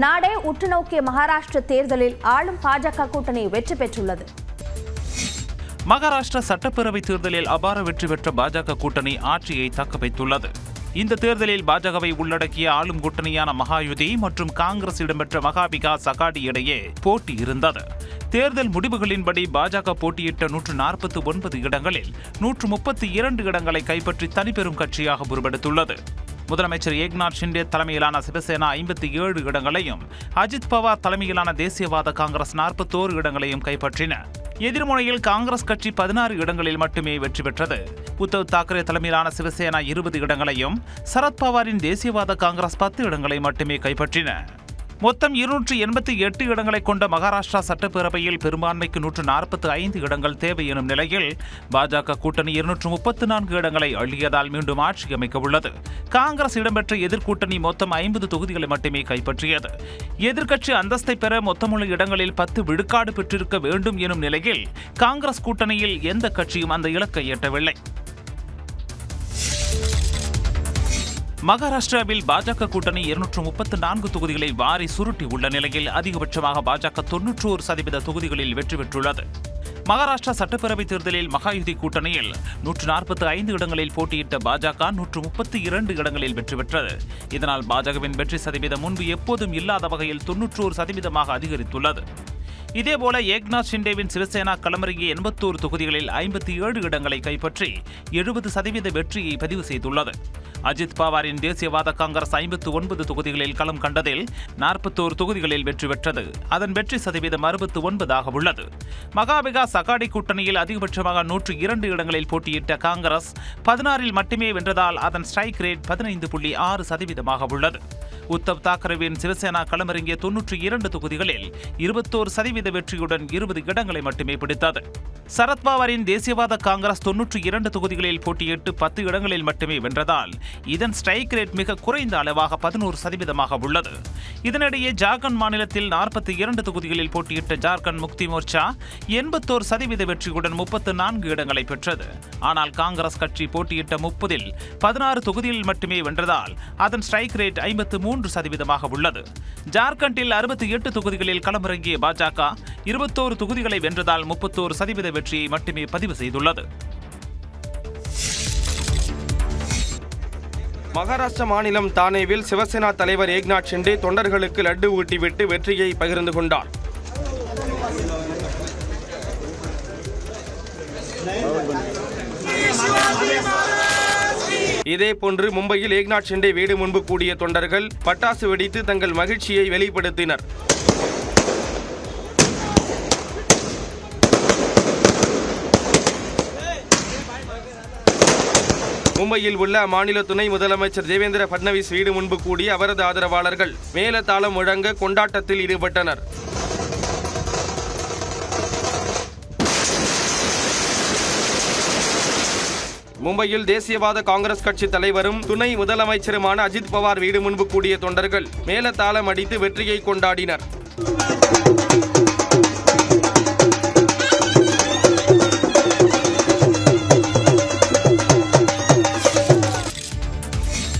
நாடே உற்றுநோக்கிய மகாராஷ்டிர தேர்தலில் ஆளும் பாஜக கூட்டணி வெற்றி பெற்றுள்ளது. மகாராஷ்டிரா சட்டப்பேரவை தேர்தலில் அபார வெற்றி பெற்ற பாஜக கூட்டணி ஆட்சியை தக்க வைத்துள்ளது. இந்த தேர்தலில் பாஜகவை உள்ளடக்கிய ஆளும் கூட்டணியான மகாயுதி மற்றும் காங்கிரஸ் இடம்பெற்ற மகாவிகாஸ் அகாடி இடையே போட்டி இருந்தது. தேர்தல் முடிவுகளின்படி பாஜக போட்டியிட்ட 149 இடங்களில் 132 இடங்களை கைப்பற்றி தனிப்பெரும் கட்சியாக உருவெடுத்துள்ளது. முதலமைச்சர் ஏக்நாத் ஷிண்டே தலைமையிலான சிவசேனா 57 இடங்களையும், அஜித் பவார் தலைமையிலான தேசியவாத காங்கிரஸ் 41 இடங்களையும் கைப்பற்றின. எதிர்முனையில் காங்கிரஸ் கட்சி 16 இடங்களில் மட்டுமே வெற்றி பெற்றது. உத்தவ் தாக்கரே தலைமையிலான சிவசேனா 20 இடங்களையும், சரத்பவாரின் தேசியவாத காங்கிரஸ் 10 இடங்களை மட்டுமே கைப்பற்றின. மொத்தம் 288 இடங்களை கொண்ட மகாராஷ்டிரா சட்டப்பேரவையில் பெரும்பான்மைக்கு 145 இடங்கள் தேவை எனும் நிலையில் பாஜக கூட்டணி 234 இடங்களை அள்ளியதால் மீண்டும் ஆட்சி அமைக்க உள்ளது. காங்கிரஸ் இடம்பெற்ற எதிர்கூட்டணி மொத்தம் 50 தொகுதிகளை மட்டுமே கைப்பற்றியது. எதிர்க்கட்சி அந்தஸ்தை பெற மொத்தமுள்ள இடங்களில் 10 விழுக்காடு பெற்றிருக்க வேண்டும் எனும் நிலையில் காங்கிரஸ் கூட்டணியில் எந்த கட்சியும் அந்த இலக்கை எட்டவில்லை. மகாராஷ்டிராவில் பாஜக கூட்டணி 234 தொகுதிகளை வாரி சுருட்டி உள்ள நிலையில் அதிகபட்சமாக பாஜக 91% தொகுதிகளில் வெற்றி பெற்றுள்ளது. மகாராஷ்டிரா சட்டப்பேரவை தேர்தலில் மகாயுதி கூட்டணியில் 145 இடங்களில் போட்டியிட்ட பாஜக 132 இடங்களில் வெற்றி பெற்றது. இதனால் பாஜகவின் வெற்றி சதவீதம் முன்பு எப்போதும் இல்லாத வகையில் 91% அதிகரித்துள்ளது. இதேபோல ஏக்நாத் ஷிண்டேவின் சிவசேனா களமிறங்கிய 81 தொகுதிகளில் 57 இடங்களை கைப்பற்றி 70% வெற்றியை பதிவு செய்துள்ளது. அஜித் பவாரின் தேசியவாத காங்கிரஸ் 59 தொகுதிகளில் களம் கண்டதில் 41 தொகுதிகளில் வெற்றி பெற்றது. அதன் வெற்றி சதவீதம் 69 உள்ளது. மகாவிகாஸ் அகாடி கூட்டணியில் அதிகபட்சமாக 102 இடங்களில் போட்டியிட்ட காங்கிரஸ் 16 மட்டுமே வென்றதால் அதன் ஸ்ட்ரைக் ரேட் 15.6% உள்ளது. உத்தவ் தாக்கரேவின் சிவசேனா களமிறங்கிய 92 தொகுதிகளில் 21% வெற்றியுடன் 20 இடங்களை மட்டுமே பிடித்தது. சரத்பவாரின் தேசியவாத காங்கிரஸ் 92 தொகுதிகளில் போட்டியிட்டு 10 இடங்களில் மட்டுமே வென்றதால் இதன் ஸ்ட்ரைக் ரேட் மிக குறைந்த அளவாக 11% உள்ளது. இதனிடையே ஜார்க்கண்ட் மாநிலத்தில் 42 தொகுதிகளில் போட்டியிட்ட ஜார்க்கண்ட் முக்தி மோர்ச்சா 81% வெற்றியுடன் 34 இடங்களை பெற்றது. ஆனால் காங்கிரஸ் கட்சி போட்டியிட்ட 30இல் 16 தொகுதிகளில் மட்டுமே வென்றதால் அதன் ஸ்ட்ரைக் ரேட் 53% உள்ளது. ஜார்க்கண்டில் 68 தொகுதிகளில் களமிறங்கிய பாஜக 21 தொகுதிகளை வென்றதால் 31% வெற்றியை மட்டுமே பதிவு செய்துள்ளது. மகாராஷ்டிர மாநிலம் தானேவில் சிவசேனா தலைவர் ஏக்நாத் ஷிண்டே தொண்டர்களுக்கு லட்டு ஊட்டிவிட்டு வெற்றியை பகிர்ந்து கொண்டார். இதேபோன்று மும்பையில் ஏக்நாத் ஷிண்டே வீடு முன்பு கூடிய தொண்டர்கள் பட்டாசு வெடித்து தங்கள் மகிழ்ச்சியை வெளிப்படுத்தினர். மும்பையில் உள்ள அம்மாநில துணை முதலமைச்சர் தேவேந்திர பட்னவிஸ் வீடு முன்பு கூடிய அவரது ஆதரவாளர்கள் மேளதாளம் முழங்க கொண்டாட்டத்தில் ஈடுபட்டனர். மும்பையில் தேசியவாத காங்கிரஸ் கட்சி தலைவரும் துணை முதலமைச்சருமான அஜித் பவார் வீடு முன்பு கூடிய தொண்டர்கள் மேளதாளம் அடித்து வெற்றியை கொண்டாடினர்.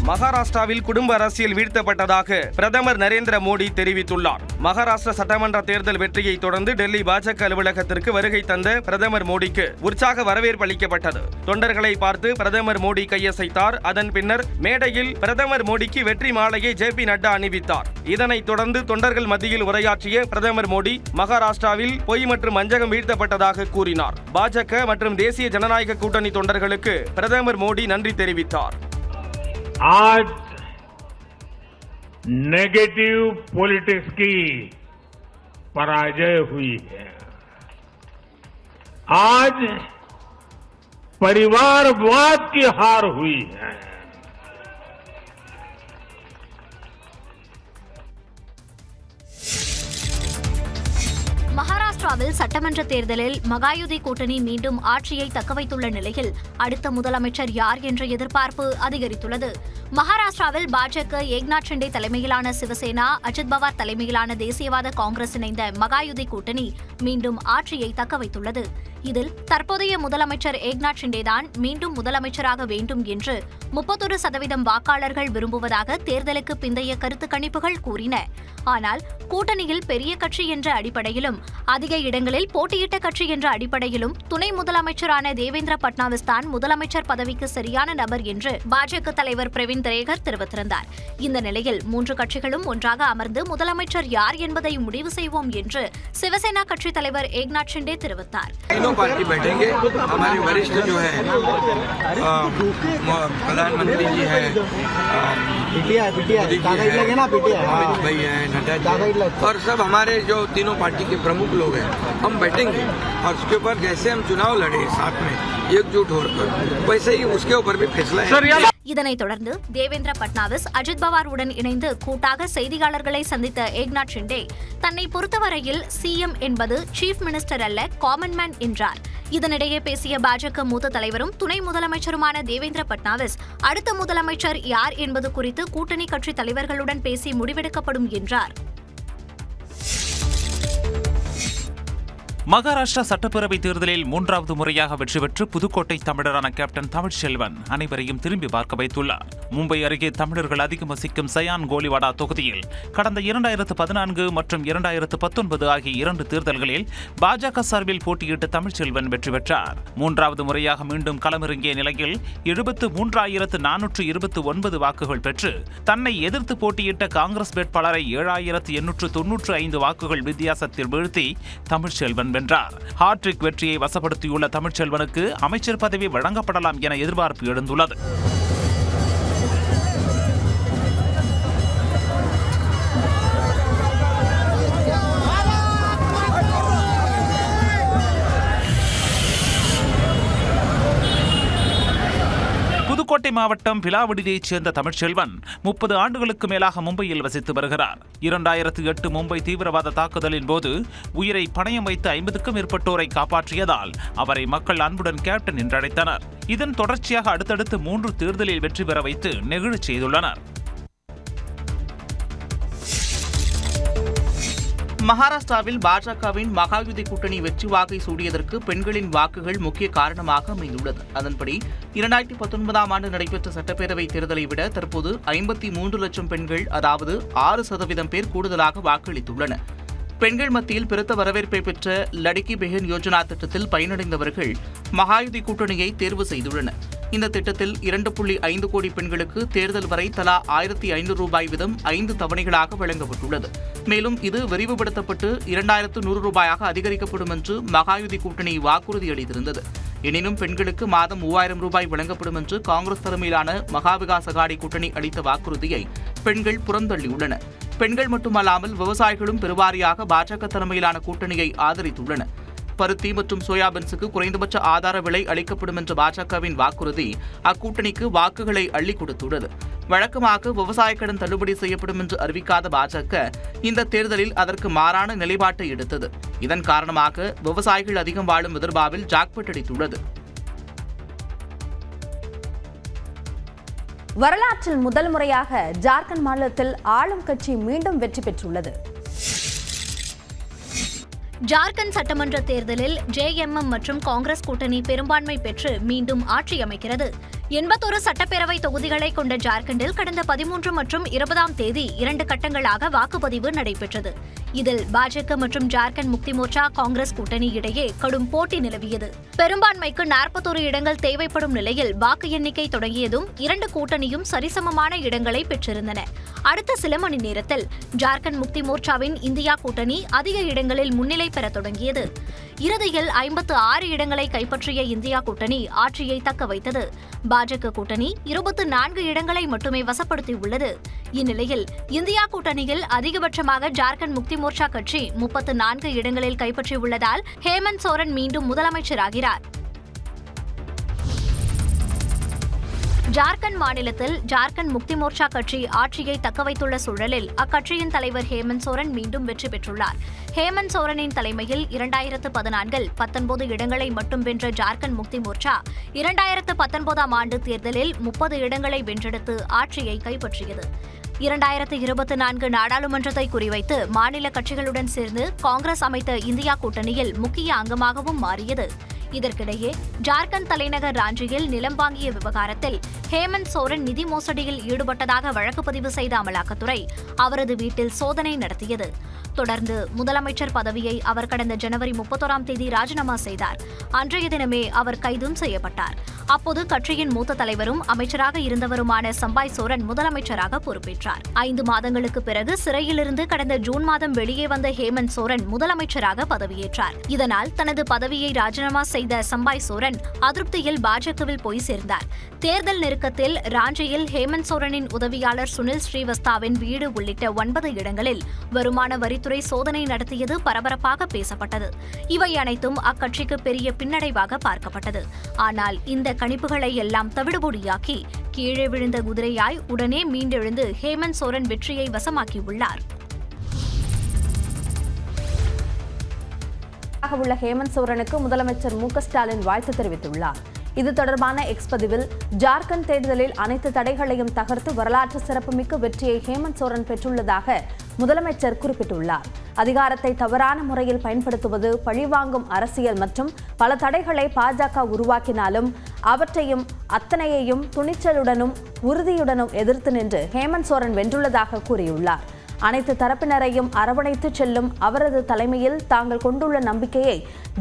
மகாராஷ்டிராவில் குடும்ப அரசியல் வீழ்த்தப்பட்டதாக பிரதமர் நரேந்திர மோடி தெரிவித்துள்ளார். மகாராஷ்டிரா சட்டமன்ற தேர்தல் வெற்றியை தொடர்ந்து டெல்லி பாஜக அலுவலகத்திற்கு வருகை தந்த பிரதமர் மோடிக்கு உற்சாக வரவேற்பு அளிக்கப்பட்டது. தொண்டர்களை பார்த்து பிரதமர் மோடி கையசைத்தார். அதன் பின்னர் மேடையில் பிரதமர் மோடிக்கு வெற்றி மாலையை ஜே.பி. நட்டா அணிவித்தார். இதனைத் தொடர்ந்து தொண்டர்கள் மத்தியில் உரையாற்றிய பிரதமர் மோடி மகாராஷ்டிராவில் பொய் மற்றும் வஞ்சகம் வீழ்த்தப்பட்டதாக கூறினார். பாஜக மற்றும் தேசிய ஜனநாயக கூட்டணி தொண்டர்களுக்கு பிரதமர் மோடி நன்றி தெரிவித்தார். आज नेगेटिव पॉलिटिक्स की पराजय हुई है. आज परिवारवाद की हार हुई है. மகாராஷ்டிராவில் சட்டமன்ற தேர்தலில் மகாயுதி கூட்டணி மீண்டும் ஆட்சியை தக்கவைத்துள்ள நிலையில் அடுத்த முதலமைச்சர் யார் என்ற எதிர்பார்ப்பு அதிகரித்துள்ளது. மகாராஷ்டிராவில் பாஜக ஏக்நாத் ஷிண்டே தலைமையிலான சிவசேனா, அஜித் பவார் தலைமையிலான தேசியவாத காங்கிரஸ் இணைந்த மகாயுதி கூட்டணி மீண்டும் ஆட்சியை தக்கவைத்துள்ளது. இதில் தற்போதைய முதலமைச்சர் ஏக்நாத் ஷிண்டேதான் மீண்டும் முதலமைச்சராக வேண்டும் என்று 31% வாக்காளர்கள் விரும்புவதாக தேர்தலுக்கு பிந்தைய கருத்து கணிப்புகள் கூறின. ஆனால் கூட்டணியில் பெரிய கட்சி என்ற அடிப்படையிலும் அதிக இடங்களில் போட்டியிட்ட கட்சி என்ற அடிப்படையிலும் துணை முதலமைச்சரான தேவேந்திர பட்னாவிஸ் தான் முதலமைச்சர் பதவிக்கு சரியான நபர் என்று பாஜக தலைவர் பிரவீன் தரேகர் தெரிவித்திருந்தார். இந்த நிலையில் 3 கட்சிகளும் ஒன்றாக அமர்ந்து முதலமைச்சர் யார் என்பதை முடிவு செய்வோம் என்று சிவசேனா கட்சி தலைவர் ஏக்நாத் ஷிண்டே தெரிவித்தார். पार्टी बैठेंगे, हमारे वरिष्ठ जो है प्रधानमंत्री जी है, अमित भाई है, नड्डा जी और सब हमारे जो तीनों पार्टी के प्रमुख लोग हैं, हम बैठेंगे और उसके ऊपर जैसे हम चुनाव लड़े साथ में एकजुट होकर वैसे ही उसके ऊपर भी फैसला है. இதனைத் தொடர்ந்து தேவேந்திர பட்னாவிஸ் அஜித் பவாருடன் இணைந்து கூட்டாக செய்தியாளர்களை சந்தித்த ஏக்நாத் ஷிண்டே தன்னை பொறுத்தவரையில் சிஎம் என்பது சீஃப் மினிஸ்டர் அல்ல, காமன் மேன் என்றார். இதனிடையே பேசிய பாஜக மூத்த தலைவரும் துணை முதலமைச்சருமான தேவேந்திர பட்னாவிஸ் அடுத்த முதலமைச்சர் யார் என்பது குறித்து கூட்டணி கட்சி தலைவர்களுடன் பேசி முடிவெடுக்கப்படும் என்றார். மகாராஷ்டிரா சட்டப்பேரவை தேர்தலில் 3வது முறையாக வெற்றி பெற்று புதுக்கோட்டை தமிழரான கேப்டன் தமிழ்ச்செல்வன் அனைவரையும் திரும்பி பார்க்க வைத்துள்ளார். மும்பை அருகே தமிழர்கள் அதிகம் வசிக்கும் சயான் கோலிவாடா தொகுதியில் கடந்த 2014 மற்றும் 2019 ஆகிய 2 தேர்தல்களில் பாஜக சார்பில் போட்டியிட்டு தமிழ்ச்செல்வன் வெற்றி பெற்றார். 3வது முறையாக மீண்டும் களமிறங்கிய நிலையில் 73,429 வாக்குகள் பெற்று தன்னை எதிர்த்து போட்டியிட்ட காங்கிரஸ் வேட்பாளரை 7,895 வாக்குகள் வித்தியாசத்தில் வீழ்த்தி தமிழ்ச்செல்வன் வென்றார். ஹாட்ரிக் வெற்றியை வசப்படுத்தியுள்ள தமிழ்ச்செல்வனுக்கு அமைச்சர் பதவி வழங்கப்படலாம் என எதிர்பார்ப்பு எழுந்துள்ளது. புதுக்கோட்டை மாவட்டம் பிலாவடியைச் சேர்ந்த தமிழ்ச்செல்வன் 30 ஆண்டுகளுக்கு மேலாக மும்பையில் வசித்து வருகிறார். 2008 மும்பை தீவிரவாத தாக்குதலின் போது உயிரை பணயம் வைத்து 50க்கும் மேற்பட்டோரை காப்பாற்றியதால் அவரை மக்கள் அன்புடன் கேப்டன் என்றழைத்தனர். இதன் தொடர்ச்சியாக அடுத்தடுத்து 3 தேர்தலில் வெற்றி பெற வைத்து நெகிழச் செய்துள்ளனர். மகாராஷ்டிராவில் பாஜகவின் மகாயுதி கூட்டணி வெற்றி வாகை சூடியதற்கு பெண்களின் வாக்குகள் முக்கிய காரணமாக அமைந்துள்ளது. அதன்படி 2019ஆம் ஆண்டு நடைபெற்ற சட்டப்பேரவை தேர்தலை விட தற்போது 53 லட்சம் பெண்கள், அதாவது 6% பேர் கூடுதலாக வாக்களித்துள்ளனர். பெண்கள் மத்தியில் பெருத்த வரவேற்பை பெற்ற லடிக்கி பெஹன் யோஜனா திட்டத்தில் பயனடைந்தவர்கள் மகாயுதி கூட்டணியை தேர்வு செய்துள்ளனர். இந்த திட்டத்தில் 2.5 கோடி பெண்களுக்கு தேர்தல் வரை தலா 1,500 ரூபாய் வீதம் 5 தவணைகளாக வழங்கப்பட்டுள்ளது. மேலும் இது விரிவுபடுத்தப்பட்டு 2,100 ரூபாயாக அதிகரிக்கப்படும் என்று மகாயுதி கூட்டணி வாக்குறுதி அளித்திருந்தது. எனினும் பெண்களுக்கு மாதம் 3,000 ரூபாய் வழங்கப்படும் என்று காங்கிரஸ் தலைமையிலான மகாவிகாஸ் அகாடி கூட்டணி அளித்த வாக்குறுதியை பெண்கள் புறந்தள்ளியுள்ளனர். பெண்கள் மட்டுமல்லாமல் விவசாயிகளும் பெருவாரியாக பாஜக தலைமையிலான கூட்டணியை ஆதரித்துள்ளனர். பருத்தி மற்றும் சோயாபீன்ஸுக்கு குறைந்தபட்ச ஆதார விலை அளிக்கப்படும் என்ற பாஜகவின் வாக்குறுதி அக்கூட்டணிக்கு வாக்குகளை அள்ளி கொடுத்துள்ளது. வழக்கமாக விவசாய கடன் தள்ளுபடி செய்யப்படும் என்று அறிவிக்காத பாஜக இந்த தேர்தலில் அதற்கு மாறான நிலைப்பாட்டை எடுத்தது. இதன் காரணமாக விவசாயிகள் அதிகம் வாழும் விதர்பாவில் ஜாக்பாட் அடித்துள்ளது. வரலாற்றில் முதல் முறையாக ஜார்க்கண்ட் மாநிலத்தில் ஆளும் கட்சி மீண்டும் வெற்றி பெற்றுள்ளது. ஜார்க்கண்ட் சட்டமன்ற தேர்தலில் ஜேஎம்எம் மற்றும் காங்கிரஸ் கூட்டணி பெரும்பான்மை பெற்று மீண்டும் ஆட்சி அமைக்கிறது. 81 சட்டப்பேரவை தொகுதிகளை கொண்ட ஜார்க்கண்டில் கடந்த 13 மற்றும் 20ஆம் தேதி 2 கட்டங்களாக வாக்குப்பதிவு நடைபெற்றது. இதில் பாஜக மற்றும் ஜார்க்கண்ட் முக்தி மோர்ச்சா காங்கிரஸ் கூட்டணி இடையே கடும் போட்டி நிலவியது. பெரும்பான்மைக்கு 41 இடங்கள் தேவைப்படும் நிலையில் வாக்கு எண்ணிக்கை தொடங்கியதும் 2 கூட்டணியும் சரிசமமான இடங்களை பெற்றிருந்தன. அடுத்த சில மணி நேரத்தில் ஜார்க்கண்ட் முக்தி மோர்ச்சாவின் இந்தியா கூட்டணி அதிக இடங்களில் முன்னிலை பெற தொடங்கியது. இறுதியில் 56 இடங்களை கைப்பற்றிய இந்தியா கூட்டணி ஆட்சியை தக்க வைத்தது. பாஜக கூட்டணி 24 இடங்களை மட்டுமே வசப்படுத்தியுள்ளது. இந்நிலையில் இந்தியா கூட்டணியில் அதிகபட்சமாக ஜார்க்கண்ட் முக்தி மோர்ச்சா கட்சி 34 இடங்களில் கைப்பற்றியுள்ளதால் ஹேமந்த் சோரன் மீண்டும் முதலமைச்சராகிறார். ஜார்க்கண்ட் மாநிலத்தில் ஜார்க்கண்ட் முக்தி மோர்ச்சா கட்சி ஆட்சியை தக்கவைத்துள்ள சூழலில் அக்கட்சியின் தலைவர் ஹேமந்த் சோரன் மீண்டும் வெற்றி பெற்றுள்ளார். ஹேமந்த் சோரனின் தலைமையில் 2014இல் 19 இடங்களை மட்டும் வென்ற ஜார்க்கண்ட் முக்தி மோர்ச்சா 2019ஆம் ஆண்டு தேர்தலில் 30 இடங்களை வென்றெடுத்து ஆட்சியை கைப்பற்றியது. 2024 நாடாளுமன்றத்தை குறிவைத்து மாநில கட்சிகளுடன் சேர்ந்து காங்கிரஸ் அமைத்த இந்தியா கூட்டணியில் முக்கிய அங்கமாகவும் மாறியது. இதற்கிடையே ஜார்க்கண்ட் தலைநகர் ராஞ்சியில் நிலம் வாங்கிய விவகாரத்தில் ஹேமந்த் சோரன் நிதி மோசடியில் ஈடுபட்டதாக வழக்கு பதிவு செய்த அமலாக்கத்துறை அவரது வீட்டில் சோதனை நடத்தியது. தொடர்ந்து முதலமைச்சர் பதவியை அவர் கடந்த ஜனவரி 31ஆம் தேதி ராஜினாமா செய்தார். அன்றைய தினமே அவர் கைதும் செய்யப்பட்டார். அப்போது கட்சியின் மூத்த தலைவரும் அமைச்சராக இருந்தவருமான சம்பாய் சோரன் முதலமைச்சராக பொறுப்பேற்றார். 5 மாதங்களுக்கு பிறகு சிறையிலிருந்து கடந்த ஜூன் மாதம் வெளியே வந்த ஹேமந்த் சோரன் முதலமைச்சராக பதவியேற்றார். இதனால் தனது பதவியை ராஜினாமா செய்த சம்பாய் சோரன் அதிருப்தியில் பாஜகவில் போய் சேர்ந்தார். தேர்தல் நெருக்கத்தில் ராஞ்சியில் ஹேமந்த் சோரனின் உதவியாளர் சுனில் ஸ்ரீவஸ்தாவின் வீடு உள்ளிட்ட 9 இடங்களில் வருமான வரித்துறை சோதனை நடத்தியது பரபரப்பாக பேசப்பட்டது. இவை அனைத்தும் அக்கட்சிக்கு பெரிய பின்னடைவாக பார்க்கப்பட்டது. ஆனால் இந்த கணிப்புகளை எல்லாம் தவிடுபொடியாக்கி கீழே விழுந்த குதிரையாய் உடனே மீண்டெழுந்து ஹேமந்த் சோரன் வெற்றியை வசமாக்கியுள்ளார். உள்ள ஹேமந்த் சோரனுக்கு முதலமைச்சர் மு க ஸ்டாலின் வாழ்த்து தெரிவித்துள்ளார். இது தொடர்பான எக்ஸ் பதிவில் ஜார்க்கண்ட் தேர்தலில் அனைத்து தடைகளையும் தகர்த்து வரலாற்று சிறப்புமிக்க வெற்றியை ஹேமந்த் சோரன் பெற்றுள்ளதாக முதலமைச்சர் குறிப்பிட்டுள்ளார். அதிகாரத்தை தவறான முறையில் பயன்படுத்துவது, பழிவாங்கும் அரசியல் மற்றும் பல தடைகளை பாஜக உருவாக்கினாலும் அவற்றையும் அத்தனையையும் துணிச்சலுடனும் உறுதியுடனும் எதிர்த்து நின்று ஹேமந்த் சோரன் வென்றுள்ளதாக கூறியுள்ளார். அனைத்து தரப்பினரையும் அரவணைத்து செல்லும் அவரது தலைமையில் தாங்கள் கொண்டுள்ள நம்பிக்கையை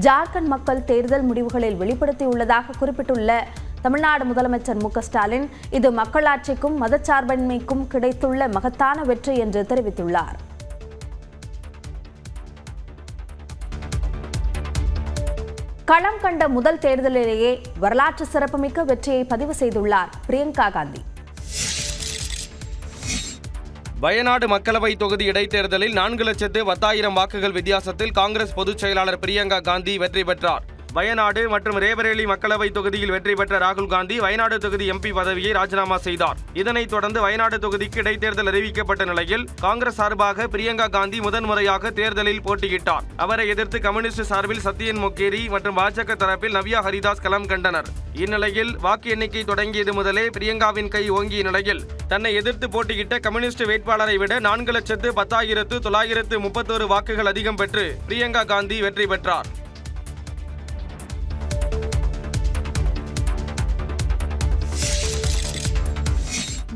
ஜார்க்கண்ட் மக்கள் தேர்தல் முடிவுகளில் வெளிப்படுத்தியுள்ளதாக குறிப்பிட்டுள்ள தமிழ்நாடு முதலமைச்சர் மு க ஸ்டாலின், இது மக்களாட்சிக்கும் மதச்சார்பின்மைக்கும் கிடைத்துள்ள மகத்தான வெற்றி என்று தெரிவித்துள்ளார். களம் கண்ட முதல் தேர்தலிலேயே வரலாற்று சிறப்புமிக்க வெற்றியை பதிவு செய்துள்ளார் பிரியங்கா காந்தி. வயநாடு மக்களவை தொகுதி இடைத்தேர்தலில் 4,10,10,000 வாக்குகள் வித்தியாசத்தில் காங்கிரஸ் பொதுச் செயலாளர் பிரியங்கா காந்தி வெற்றி பெற்றார். வயநாடு மற்றும் ரேபரேலி மக்களவை தொகுதியில் வெற்றி பெற்ற ராகுல் காந்தி வயநாடு தொகுதி எம்பி பதவியை ராஜினாமா செய்தார். இதனைத் தொடர்ந்து வயநாடு தொகுதிக்கு இடைத்தேர்தல் அறிவிக்கப்பட்ட நிலையில் காங்கிரஸ் சார்பாக பிரியங்கா காந்தி முதன்முறையாக தேர்தலில் போட்டியிட்டார். அவரை எதிர்த்து கம்யூனிஸ்ட் சார்பில் சத்யன் மொக்கேரி மற்றும் பாஜக தரப்பில் நவ்யா ஹரிதாஸ் களம் கண்டனர். இந்நிலையில் வாக்கு எண்ணிக்கை தொடங்கியது முதலே பிரியங்காவின் கை ஓங்கிய நிலையில் தன்னை எதிர்த்து போட்டியிட்ட கம்யூனிஸ்ட் வேட்பாளரை விட 4,10,931 வாக்குகள் அதிகம் பெற்று பிரியங்கா காந்தி வெற்றி பெற்றார்.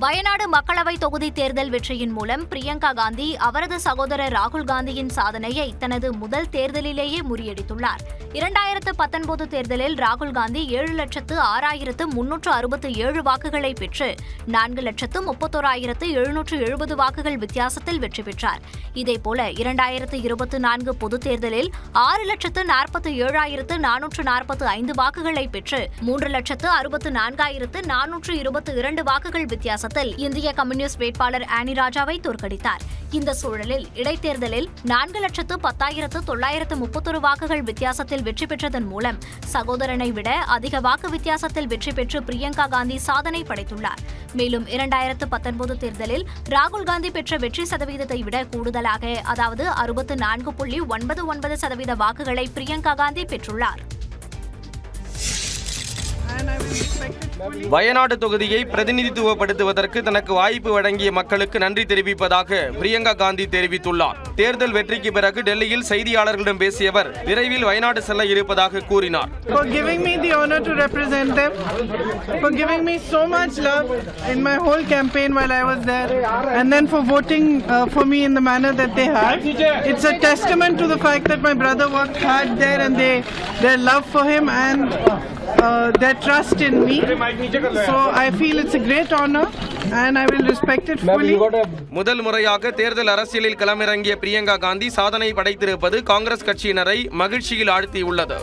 வயநாடு மக்களவை தொகுதி தேர்தல் வெற்றியின் மூலம் பிரியங்கா காந்தி அவரது சகோதரர் ராகுல் காந்தியின் சாதனையை தனது முதல் தேர்தலிலேயே முறியடித்துள்ளார். 2019 தேர்தலில் ராகுல் காந்தி 7,06,367 வாக்குகளை பெற்று 4,31,770 வாக்குகள் வித்தியாசத்தில் வெற்றி பெற்றார். இதேபோல 2024 பொதுத் தேர்தலில் 6,47,445 வாக்குகளை பெற்று 3,64,422 வாக்குகள் வித்தியாசத்தில் இந்திய கம்யூனிஸ்ட் வேட்பாளர் ஆனி ராஜாவை தோற்கடித்தார். இந்த சூழலில் இடைத்தேர்தலில் 4,10,931 வாக்குகள் வித்தியாசத்தில் வெற்றி பெற்றதன் மூலம் சகோதரனை விட அதிக வாக்கு வித்தியாசத்தில் வெற்றி பெற்று பிரியங்கா காந்தி சாதனை படைத்துள்ளார். மேலும் 2019 தேர்தலில் ராகுல் காந்தி பெற்ற வெற்றி சதவீதத்தை விட கூடுதலாக, அதாவது 64.99% வாக்குகளை பிரியங்கா காந்தி பெற்றுள்ளார். வயநாடு தொகுதியை பிரதிநிதித்துவப்படுத்துவதற்கு தனக்கு வாய்ப்பு வழங்கிய மக்களுக்கு நன்றி தெரிவிப்பதாக பிரியங்கா காந்தி தெரிவித்துள்ளார். தேர்தல் வெற்றிக்கு பிறகு டெல்லியில் செய்தியாளர்களிடம் பேசிய அவர் விரைவில் வயநாடு செல்ல இருப்பதாக கூறினார். For giving me the honor to represent them, for giving me so much love in my whole campaign while I was there, and then for voting for me in the manner that they have. It's a testament to the fact that my brother worked hard there, and their love for him and their trust in me. So I feel it's a great honor and I will respect it fully. முதல் முறையாக தேர்தல் அரசியலில் களமிறங்கிய பிரியங்கா காந்தி சாதனை படைத்திருப்பது காங்கிரஸ் கட்சியினரை மகிழ்ச்சியில் ஆழ்த்தியுள்ளது.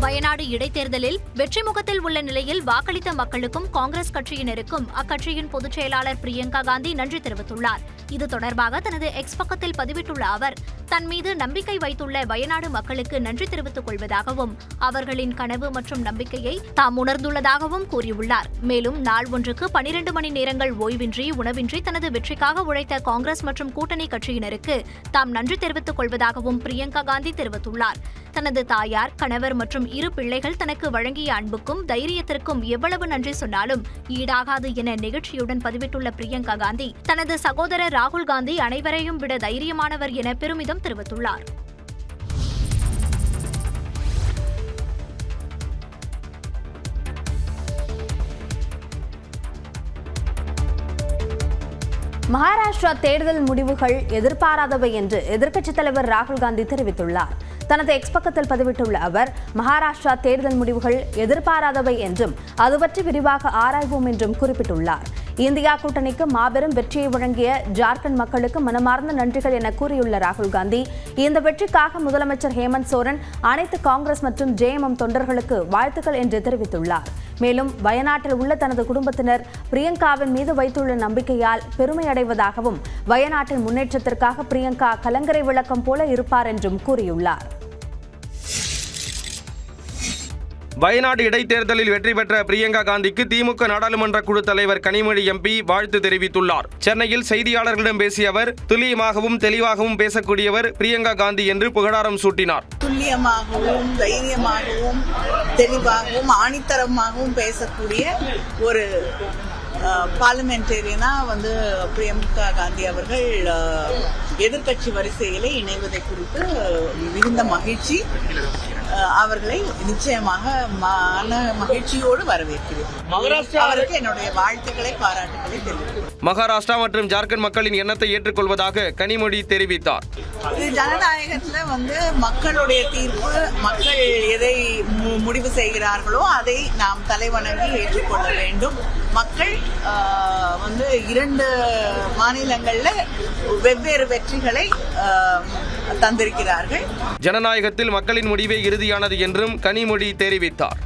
வயநாடு இடைத்தேர்தலில் வெற்றி முகத்தில் உள்ள நிலையில் வாக்களித்த மக்களுக்கும் காங்கிரஸ் கட்சியினருக்கும் அக்கட்சியின் பொதுச் செயலாளர் பிரியங்கா காந்தி நன்றி தெரிவித்துள்ளார். இது தொடர்பாக தனது எக்ஸ் பக்கத்தில் பதிவிட்டுள்ள அவர், தன் மீது நம்பிக்கை வைத்துள்ள வயநாடு மக்களுக்கு நன்றி தெரிவித்துக் கொள்வதாகவும் அவர்களின் கனவு மற்றும் நம்பிக்கையை தாம் உணர்ந்துள்ளதாகவும் கூறியுள்ளார். மேலும் நாள் ஒன்றுக்கு 12 மணி நேரங்கள் ஓய்வின்றி உணவின்றி தனது வெற்றிக்காக உழைத்த காங்கிரஸ் மற்றும் கூட்டணி கட்சியினருக்கு தாம் நன்றி தெரிவித்துக் கொள்வதாகவும் பிரியங்கா காந்தி தெரிவித்துள்ளார். தனது தாயார், கணவர் மற்றும் இரு பிள்ளைகள் தனக்கு வழங்கிய அன்புக்கும் தைரியத்திற்கும் எவ்வளவு நன்றி சொன்னாலும் ஈடாகாது என நெகிழ்ச்சியுடன் பதிவிட்டுள்ள பிரியங்கா காந்தி தனது சகோதரர் ராகுல் காந்தி அனைவரையும் விட தைரியமானவர் என பெருமிதம் தெரிவித்துள்ளார். மகாராஷ்டிரா தேர்தல் முடிவுகள் எதிர்பாராதவை என்று எதிர்க்கட்சித் தலைவர் ராகுல் காந்தி தெரிவித்துள்ளார். தனது எக்ஸ் பக்கத்தில் பதிவிட்டுள்ள அவர், மகாராஷ்டிரா தேர்தல் முடிவுகள் எதிர்பாராதவை என்றும் அது பற்றி விரிவாக ஆராய்வோம் என்றும் குறிப்பிட்டுள்ளார். இந்தியா கூட்டணிக்கு மாபெரும் வெற்றியை வழங்கிய ஜார்க்கண்ட் மக்களுக்கு மனமார்ந்த நன்றிகள் என கூறியுள்ள ராகுல் காந்தி, இந்த வெற்றிக்காக முதலமைச்சர் ஹேமந்த் சோரன் அனைத்து காங்கிரஸ் மற்றும் ஜேஎம்எம் தொண்டர்களுக்கு வாழ்த்துக்கள் என்று தெரிவித்துள்ளார். மேலும் வயநாட்டில் உள்ள தனது குடும்பத்தினர் பிரியங்காவின் மீது வைத்துள்ள நம்பிக்கையால் பெருமை அடைவதாகவும், வயநாட்டின் முன்னேற்றத்திற்காக பிரியங்கா கலங்கரை விளக்கம் போல இருப்பார் என்றும் கூறியுள்ளார். வயநாடு இடைத்தேர்தலில் வெற்றி பெற்ற பிரியங்கா காந்திக்கு திமுக நாடாளுமன்ற குழு தலைவர் கனிமொழி எம்பி வாழ்த்து தெரிவித்துள்ளார். சென்னையில் செய்தியாளர்களிடம் பேசிய அவர், துல்லியமாகவும் தெளிவாகவும் பேசக்கூடியவர் பிரியங்கா காந்தி என்று புகழாரம் சூட்டினார். துல்லியமாகவும் தைரியமாகவும் தெளிவாகவும் ஆணித்தரமாகவும் பேசக்கூடிய ஒரு பார்லிமெண்டேரியனா பிரியங்கா காந்தி அவர்கள் எதிர்க்கட்சி வரிசையிலே இணைவதை குறித்து மிகுந்த மகிழ்ச்சி. அவர்களை நிச்சயமாக மகிழ்ச்சியோடு வரவேற்கிறேன். அவருக்கு என்னுடைய வாழ்த்துக்களை, பாராட்டுகளை தெரிவிக்கிறேன். மகாராஷ்டிரா மற்றும் ஜார்க்கண்ட் மக்களின் எண்ணத்தை ஏற்றுக்கொள்வதாக கனிமொழி தெரிவித்தார். இது ஜனநாயகத்துல மக்களுடைய தீர்ப்பு, மக்கள் எதை முடிவு செய்கிறார்களோ அதை நாம் தலைவணங்கி ஏற்றுக்கொள்ள வேண்டும். மக்கள் இரண்டு மாநிலங்கள்ல வெவ்வேறு வெற்றிகளை தந்திருக்கிறார்கள். ஜனநாயகத்தில் மக்களின் முடிவே இறுதியானது என்றும் கனிமொழி தெரிவித்தார்.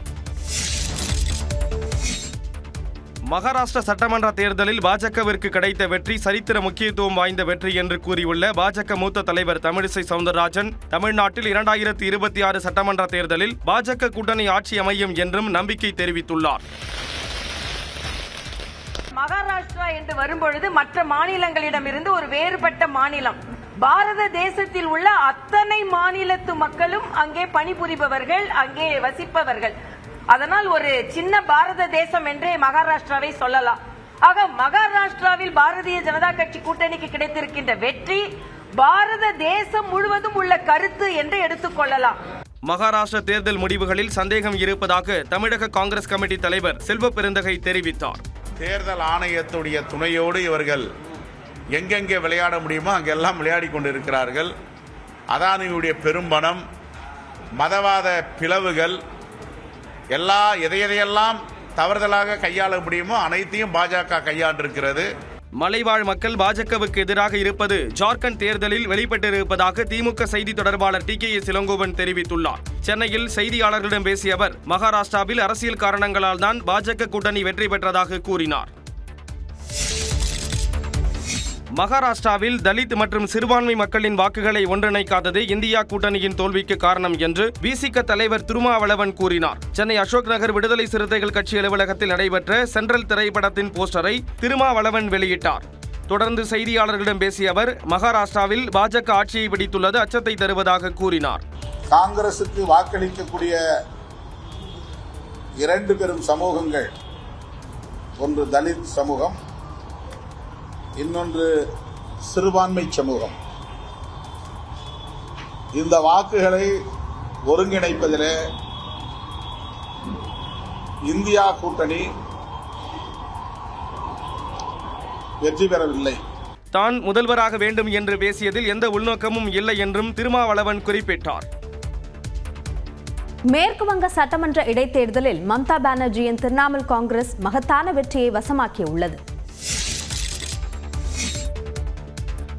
மகாராஷ்டிரா சட்டமன்ற தேர்தலில் பாஜகவிற்கு கிடைத்த வெற்றி சரித்திர முக்கியத்துவம் வாய்ந்த வெற்றி என்று கூறியுள்ள பாஜக மூத்த தலைவர் தமிழிசை சவுந்தரராஜன், தமிழ்நாட்டில் 2026 சட்டமன்ற தேர்தலில் பாஜக கூட்டணி ஆட்சி அமையும் என்றும் நம்பிக்கை தெரிவித்துள்ளார். மகாராஷ்டிரா என்று வரும்பொழுது மற்ற மாநிலங்களிடமிருந்து ஒரு வேறுபட்ட மாநிலம். பாரத தேசத்தில் உள்ள அத்தனை மாநிலத்து மக்களும் அங்கே பணிபுரிபவர்கள், அங்கே வசிப்பவர்கள். அதனால் ஒரு சின்ன பாரத தேசம் என்றே மகாராஷ்டிராவை சொல்லலாம். ஆக மகாராஷ்டிராவில் பாரதிய ஜனதா கட்சி கூட்டணிக்கு கிடைத்திருக்கின்ற வெற்றி பாரத தேசம் முழுவதும் உள்ள கருத்து என்று எடுத்துக்கொள்ளலாம். மகாராஷ்டிரா தேர்தல் முடிவுகளில் சந்தேகம் இருப்பதாக தமிழக காங்கிரஸ் கமிட்டி தலைவர் செல்வ பெருந்தகை தெரிவித்தார். தேர்தல் ஆணையத்துடைய துணையோடு இவர்கள் எங்கெங்கே விளையாட முடியுமோ அங்கெல்லாம் விளையாடி கொண்டிருக்கிறார்கள். அதானியுடைய பெரும்பணம், மதவாத பிளவுகள், எதையெல்லாம் தவறுதலாக கையாள முடியுமோ அனைத்தையும் பாஜக கையாண்டிருக்கிறது. மலைவாழ் மக்கள் பாஜகவுக்கு எதிராக இருப்பது ஜார்க்கண்ட் தேர்தலில் வெளிப்பட்டிருப்பதாக திமுக செய்தி தொடர்பாளர் TKS இளங்கோவன் தெரிவித்துள்ளார். சென்னையில் செய்தியாளர்களிடம் பேசிய அவர், மகாராஷ்டிராவில் அரசியல் காரணங்களால் தான் பாஜக கூட்டணி வெற்றி பெற்றதாக கூறினார். மகாராஷ்டிராவில் தலித் மற்றும் சிறுபான்மை மக்களின் வாக்குகளை ஒன்றிணைக்காததே இந்தியா கூட்டணியின் தோல்விக்கு காரணம் என்று விசிக தலைவர் திருமாவளவன் கூறினார். சென்னை அசோக் நகர் விடுதலை சிறுத்தைகள் கட்சி அலுவலகத்தில் நடைபெற்ற சென்ட்ரல் திரைப்படத்தின் போஸ்டரை திருமாவளவன் வெளியிட்டார். தொடர்ந்து செய்தியாளர்களிடம் பேசிய அவர், மகாராஷ்டிராவில் பாஜக ஆட்சியை பிடித்துள்ளது அச்சத்தை தருவதாக கூறினார். காங்கிரசுக்கு வாக்களிக்கக்கூடிய இரண்டு பெரும் சமூகங்கள், ஒன்று தலித் சமூகம், இன்னொன்று சிறுபான்மை சமூகம். இந்த வாக்குகளை ஒருங்கிணைப்பதிலே இந்தியா கூட்டணி வெற்றி பெறவில்லை. தான் முதல்வராக வேண்டும் என்று பேசியதில் எந்த உள்நோக்கமும் இல்லை என்றும் திருமாவளவன் குறிப்பிட்டார். மேற்கு வங்க சட்டமன்ற இடைத்தேர்தலில் மம்தா பானர்ஜியின் திரிணாமுல் காங்கிரஸ் மகத்தான வெற்றியை வசமாக்கியுள்ளது.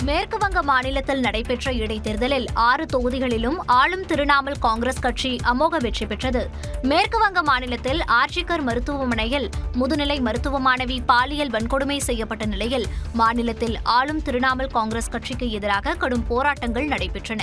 மேற்கு வங்க மாநிலத்தில் நடைபெற்ற இடைத்தேர்தலில் 6 தொகுதிகளிலும் ஆளும் திரிணாமுல் காங்கிரஸ் கட்சி அமோக வெற்றி பெற்றது. மேற்கு வங்க மாநிலத்தில் ஆர்ஜிகர் மருத்துவமனையில் முதுநிலை மருத்துவ மாணவி பாலியல் வன்கொடுமை செய்யப்பட்ட நிலையில் மாநிலத்தில் ஆளும் திரிணாமுல் காங்கிரஸ் கட்சிக்கு எதிராக கடும் போராட்டங்கள் நடைபெற்றன.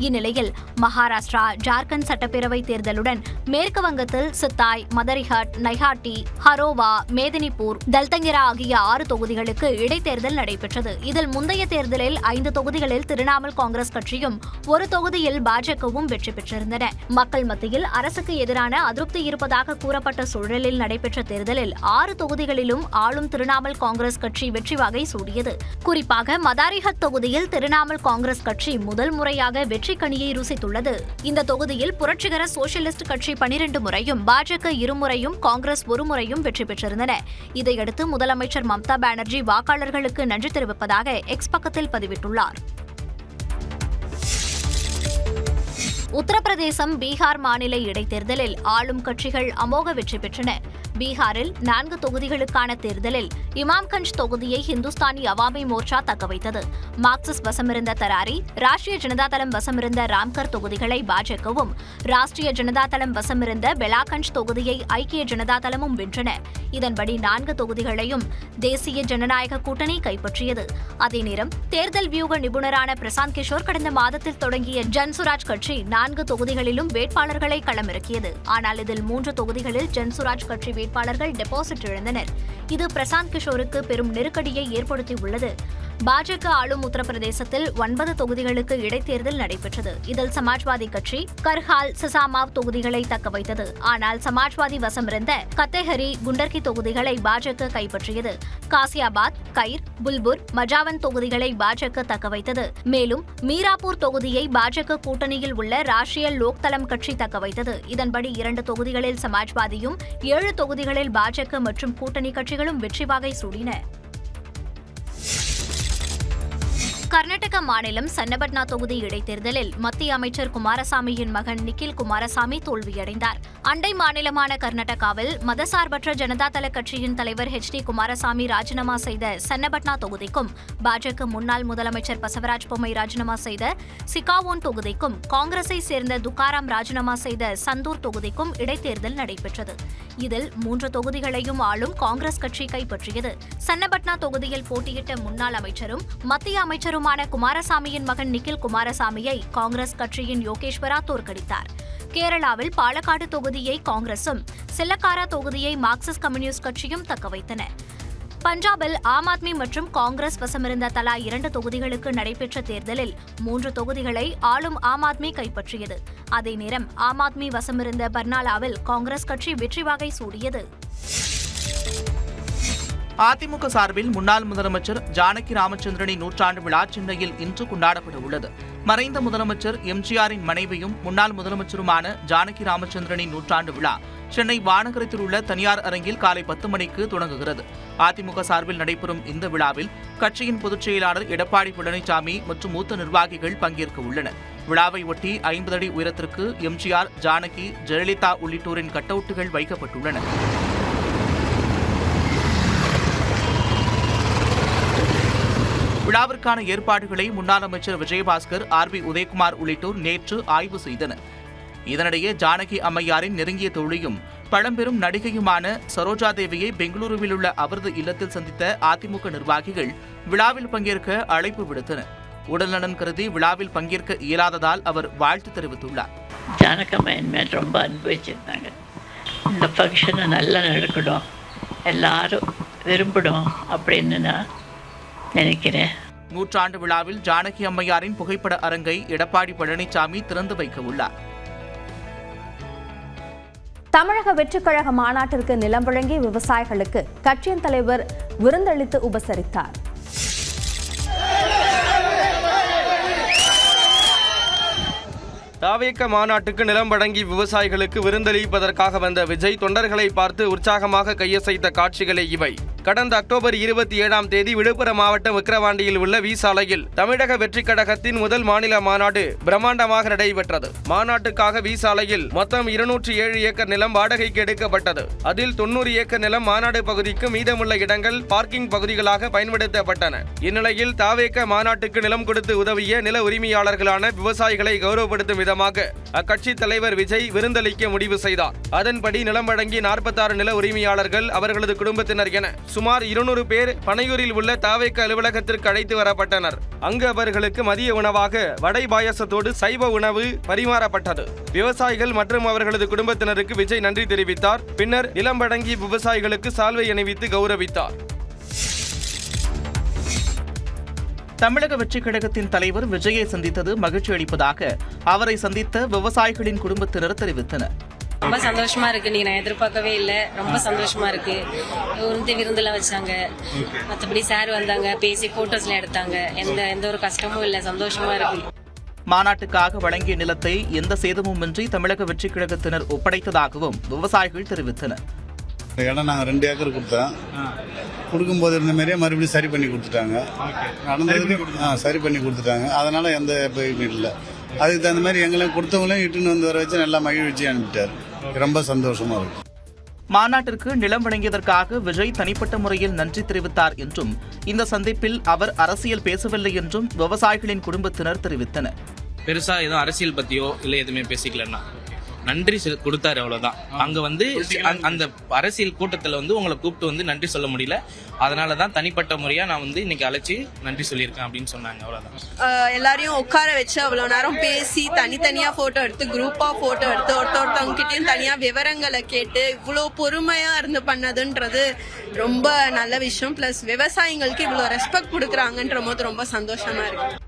இந்நிலையில் மகாராஷ்டிரா, ஜார்க்கண்ட் சட்டப்பேரவை தேர்தலுடன் மேற்கு வங்கத்தில் சித்தாய், மதரிஹட், நைஹாட்டி, ஹரோவா, மேதினிபூர், தல்தங்கிரா ஆகிய 6 தொகுதிகளுக்கு இடைத்தேர்தல் நடைபெற்றது. இதில் முந்தைய தேர்தலில் 5 தொகுதிகளில் திரிணாமுல் காங்கிரஸ் கட்சியும் 1 தொகுதியில் பாஜகவும் வெற்றி பெற்றிருந்தன. மக்கள் மத்தியில் அரசுக்கு எதிரான அதிருப்தி இருப்பதாக கூறப்பட்ட சூழலில் நடைபெற்ற தேர்தலில் 6 தொகுதிகளிலும் ஆளும் திரிணாமுல் காங்கிரஸ் கட்சி வெற்றி வாகை சூடியது. குறிப்பாக மதாரிஹட் தொகுதியில் திரிணாமுல் காங்கிரஸ் கட்சி முதல் முறையாக வெற்றி கனியை ருசித்துள்ளது. இந்த தொகுதியில் புரட்சிகர சோஷலிஸ்ட் கட்சி 12 முறையும், பாஜக 2 முறையும், காங்கிரஸ் 1 முறையும் வெற்றி பெற்றிருந்தன. இதையடுத்து முதலமைச்சர் மம்தா பானர்ஜி வாக்காளர்களுக்கு நன்றி தெரிவிப்பதாக எக்ஸ் பக்கத்தில் பதிவிட்டுள்ளார். உத்தரப்பிரதேசம், பீகார் மாநில இடைத்தேர்தலில் ஆளும் கட்சிகள் அமோக வெற்றி பெற்றன. பீகாரில் 4 தொகுதிகளுக்கான தேர்தலில் இமாம்கஞ்ச் தொகுதியை ஹிந்துஸ்தானி அவாமி மோர்ச்சா தக்கவைத்தது. மார்க்சிஸ்ட் வசமிருந்த தராரி, ராஷ்டிரிய ஜனதாதளம் வசமிருந்த ராம்கர் தொகுதிகளை பாஜகவும், ராஷ்டிரிய ஜனதாதளம் வசமிருந்த பெலாகஞ்ச் தொகுதியை ஐக்கிய ஜனதாதளமும் வென்றன. இதன்படி 4 தொகுதிகளையும் தேசிய ஜனநாயக கூட்டணி கைப்பற்றியது. அதே நேரம் தேர்தல் வியூக நிபுணரான பிரசாந்த் கிஷோர் கடந்த மாதத்தில் தொடங்கிய ஜன்சுராஜ் கட்சி 4 தொகுதிகளிலும் வேட்பாளர்களை களமிறக்கியது. ஆனால் இதில் 3 தொகுதிகளில் ஜன்சுராஜ் கட்சி வேட்பாளர்கள் டெபாசிட் இழந்தனர். இது பிரசாந்த் கிஷோருக்கு பெரும் நெருக்கடியை ஏற்படுத்தியுள்ளது. பாஜக ஆளும் உத்தரப்பிரதேசத்தில் 9 தொகுதிகளுக்கு இடைத்தேர்தல் நடைபெற்றது. இதில் சமாஜ்வாதி கட்சி கர்ஹால், சிசாமாவ் தொகுதிகளை தக்கவைத்தது. ஆனால் சமாஜ்வாதி வசமிருந்த கத்தேஹரி, குண்டர்கி தொகுதிகளை பாஜக கைப்பற்றியது. காசியாபாத், கைர், புல்புர், மஜாவன் தொகுதிகளை பாஜக தக்கவைத்தது. மேலும் மீராப்பூர் தொகுதியை பாஜக கூட்டணியில் உள்ள ராஷ்டிரிய லோக்தளம் கட்சி தக்கவைத்தது. இதன்படி 2 தொகுதிகளில் சமாஜ்வாதியும், 7 தொகுதிகளில் பாஜக மற்றும் கூட்டணி கட்சிகளும் வெற்றி வாகை சூடின. கர்நாடக மாநிலம் சன்னபட்னா தொகுதி இடைத்தேர்தலில் மத்திய அமைச்சர் குமாரசாமியின் மகன் நிக்கில் குமாரசாமி தோல்வியடைந்தார். அண்டை மாநிலமான கர்நாடகாவில் மதசார்பற்ற ஜனதாதள கட்சியின் தலைவர் HD குமாரசாமி ராஜினாமா செய்த சன்னபட்னா தொகுதிக்கும், பாஜக முன்னாள் முதலமைச்சர் பசவராஜ் பொம்மை ராஜினாமா செய்த சிகாவோன் தொகுதிக்கும், காங்கிரஸை சேர்ந்த துக்காராம் ராஜினாமா செய்த சந்தூர் தொகுதிக்கும் இடைத்தேர்தல் நடைபெற்றது. இதில் 3 தொகுதிகளையும் ஆளும் காங்கிரஸ் கட்சி கைப்பற்றியது. சன்னபட்னா தொகுதியில் போட்டியிட்ட முன்னாள் அமைச்சரும் மத்திய அமைச்சருமான குமாரசாமியின் மகன் நிக்கில் குமாரசாமியை காங்கிரஸ் கட்சியின் யோகேஸ்வரா தோற்கடித்தார். கேரளாவில் பாலக்காடு தொகுதியை காங்கிரசும், சில்லக்காரா தொகுதியை மார்க்சிஸ்ட் கம்யூனிஸ்ட் கட்சியும் தக்கவைத்தன. பஞ்சாபில் ஆம் ஆத்மி மற்றும் காங்கிரஸ் வசமிருந்த தலா 2 தொகுதிகளுக்கு நடைபெற்ற தேர்தலில் 3 தொகுதிகளை ஆளும் ஆம் ஆத்மி கைப்பற்றியது. அதே நேரம் ஆம் ஆத்மி வசமிருந்த பர்னாலாவில் காங்கிரஸ் கட்சி வெற்றி வாகை சூடியது. அதிமுக சார்பில் முன்னாள் முதலமைச்சர் ஜானகி ராமச்சந்திரனின் 100ஆண்டு விழா சென்னையில் இன்று கொண்டாடப்பட உள்ளது. மறைந்த முதலமைச்சர் எம்ஜிஆரின் மனைவியும் முன்னாள் முதலமைச்சருமான ஜானகி ராமச்சந்திரனின் 100ஆண்டு விழா சென்னை வானகரத்தில் உள்ள தனியார் அரங்கில் காலை 10 மணிக்கு தொடங்குகிறது. அதிமுக சார்பில் நடைபெறும் இந்த விழாவில் கட்சியின் பொதுச் செயலாளர் எடப்பாடி பழனிசாமி மற்றும் மூத்த நிர்வாகிகள் பங்கேற்க உள்ளனர். விழாவை ஒட்டி 50 அடி உயரத்திற்கு எம்ஜிஆர், ஜானகி, ஜெயலலிதா உள்ளிட்டோரின் கட்டவுட்டுகள் வைக்கப்பட்டுள்ளன. விழாவிற்கான ஏற்பாடுகளை முன்னாள் அமைச்சர் விஜயபாஸ்கர், RB உதயகுமார் உள்ளிட்டோர் நேற்று ஆய்வு செய்தனர். இதனிடையே ஜானகி அம்மையாரின் நெருங்கிய தோழியும் பழம்பெரும் நடிகையுமான சரோஜா தேவியை பெங்களூருவில் உள்ள அவரது இல்லத்தில் சந்தித்த அதிமுக நிர்வாகிகள் விழாவில் பங்கேற்க அழைப்பு விடுத்தனர். உடல்நலன் கருதி விழாவில் பங்கேற்க இயலாததால் அவர் வாழ்த்து தெரிவித்துள்ளார். ஜானகம்மா என் ரொம்ப அனுபவிச்சிருந்தாங்க. இந்த ஃபங்க்ஷனை நல்லா நடக்கணும், எல்லாரும் விரும்பணும் அப்படின்னு நான் நினைக்கிறேன். 100ஆண்டு விழாவில் ஜானகி அம்மையாரின் புகைப்பட அரங்கை எடப்பாடி பழனிசாமி திறந்து வைக்க உள்ளார். தமிழக வெற்றிக் கழக மாநாட்டிற்கு நிலம் வழங்கிய விவசாயிகளுக்கு கட்சியின் தலைவர் விருந்தளித்து உபசரித்தார். தாவேக மாநாட்டுக்கு நிலம் வழங்கி விவசாயிகளுக்கு விருந்தளிப்பதற்காக வந்த விஜய் தொண்டர்களை பார்த்து உற்சாகமாக கையசைத்த காட்சிகளே இவை. கடந்த அக்டோபர் 27ஆம் தேதி விழுப்புரம் மாவட்டம் விக்கிரவாண்டியில் உள்ள வி சாலையில் தமிழக வெற்றிக் கழகத்தின் முதல் மாநில மாநாடு பிரம்மாண்டமாக நடைபெற்றது. மாநாட்டுக்காக வி சாலையில் மொத்தம் 207 ஏக்கர் நிலம் வாடகைக்கு எடுக்கப்பட்டது. அதில் 90 ஏக்கர் நிலம் மாநாடு பகுதிக்கு, மீதமுள்ள இடங்கள் பார்க்கிங் பகுதிகளாக பயன்படுத்தப்பட்டன. இந்நிலையில் தாவேக மாநாட்டுக்கு நிலம் கொடுத்து உதவிய நில உரிமையாளர்களான விவசாயிகளை கௌரவப்படுத்தும் விதமாக அக்கட்சி தலைவர் விஜய் விருந்தளிக்க முடிவு செய்தார். அதன்படி நிலம் வழங்கி 46 நில உரிமையாளர்கள், அவர்களது குடும்பத்தினர் என சுமார் 200 பேர் பனையூரில் உள்ள தாவேக அலுவலகத்திற்கு அழைத்து வரப்பட்டனர். அங்கு அவர்களுக்கு மதிய உணவாக வடை பாயாசத்தோடு சைவ உணவு பரிமாறப்பட்டது. விவசாயிகள் மற்றும் அவர்களது குடும்பத்தினருக்கு விஜய் நன்றி தெரிவித்தார். பின்னர் நிலம் வழங்கிய விவசாயிகளுக்கு சால்வை அணிவித்து கௌரவித்தார். தமிழக வெற்றிக் கழகத்தின் தலைவர் விஜயை சந்தித்தது மகிழ்ச்சி அளிப்பதாக அவரை சந்தித்த விவசாயிகளின் குடும்பத்தினர் தெரிவித்தனர். ரொம்ப சந்தோஷமா இருக்கு. நீ நான் எதிர்பார்க்கவே இல்லை. ரொம்ப சந்தோஷமா இருக்கு. விருந்தெல்லாம் வச்சாங்க. மற்றபடி சார் வந்தாங்க, பேசி போட்டோஸ்லாம் எடுத்தாங்க. எந்த ஒரு கஷ்டமும் இல்லை. சந்தோஷமா இருக்கு. மாநாட்டுக்காக வழங்கிய நிலத்தை எந்த சேதமுமின்றி தமிழக வெற்றிக் கழகத்தினர் ஒப்படைத்ததாகவும் விவசாயிகள் தெரிவித்தனர். இடம் நாங்கள் 2 ஏக்கர் கொடுத்தோம். கொடுக்கும்போது இருந்த மாதிரியே மறுபடியும் சரி பண்ணி கொடுத்துட்டாங்க. சரி பண்ணி கொடுத்துட்டாங்க. அதனால எந்த பயனும் இல்லை. அதுக்கு தகுந்த மாதிரி எங்களையும் கொடுத்தவங்களையும் இட்டுன்னு வந்து வர வச்சு நல்லா மகிழ்ச்சி அனுப்பிட்டார். ரொம்ப சந்தோஷமா இருக்கு. மாநாட்டிற்கு நிலம் வழங்கியதற்காக விஜய் தனிப்பட்ட முறையில் நன்றி தெரிவித்தார் என்றும் இந்த சந்திப்பில் அவர் அரசியல் பேசவில்லை என்றும் விவசாயிகளின் குடும்பத்தினர் தெரிவித்தனர். பெருசா எதுவும் அரசியல் பத்தியோ இல்லை எதுவுமே பேசிக்கலன்னா நன்றி கொடுத்தாரு, அவ்வளவுதான். அங்க அந்த அரசியல் கூட்டத்துல உங்களை கூப்பிட்டு நன்றி சொல்ல முடியல. அதனாலதான் தனிப்பட்ட முறையா நான் இன்னைக்கு அழைச்சி நன்றி சொல்லியிருக்கேன் அப்படின்னு சொன்னாங்க. அவ்வளவுதான். எல்லாரையும் உட்கார வச்சு அவ்வளவு நேரம் பேசி தனித்தனியா போட்டோ எடுத்து குரூப்பா போட்டோ எடுத்து ஒருத்தவங்க கிட்டயும் தனியா விவரங்களை கேட்டு இவ்வளவு பொறுமையா இருந்து பண்ணதுன்றது ரொம்ப நல்ல விஷயம். பிளஸ் விவசாயிகளுக்கு இவ்வளவு ரெஸ்பெக்ட் கொடுக்குறாங்கன்ற போது ரொம்ப சந்தோஷமா இருக்கு.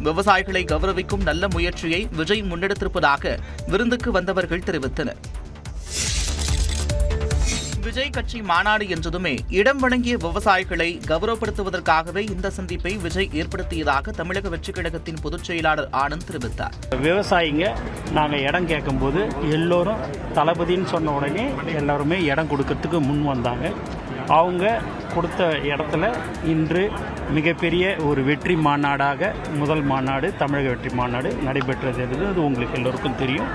விவசாயிகளை கௌரவிக்கும் நல்ல முயற்சியை விஜய் முன்னெடுத்திருப்பதாக விருந்துக்கு வந்தவர்கள் தெரிவித்தனர். விஜய் கட்சி மாநாடு என்றதுமே இடம் வழங்கிய விவசாயிகளை கௌரவப்படுத்துவதற்காகவே இந்த சந்திப்பை விஜய் ஏற்படுத்தியதாக தமிழக வெற்றிக் கழகத்தின் பொதுச் செயலாளர் ஆனந்த் தெரிவித்தார். விவசாயிங்க நாங்கள் இடம் கேட்கும்போது எல்லோரும் தளபதின்னு சொன்ன உடனே எல்லாருமே இடம் கொடுக்கறதுக்கு முன் வந்தாங்க. அவங்க கொடுத்த இடத்துல இன்று மிகப்பெரிய ஒரு வெற்றி மாநாடாக முதல் மாநாடு தமிழக வெற்றி மாநாடு நடைபெற்றது என்பது அது உங்களுக்கு எல்லோருக்கும் தெரியும்.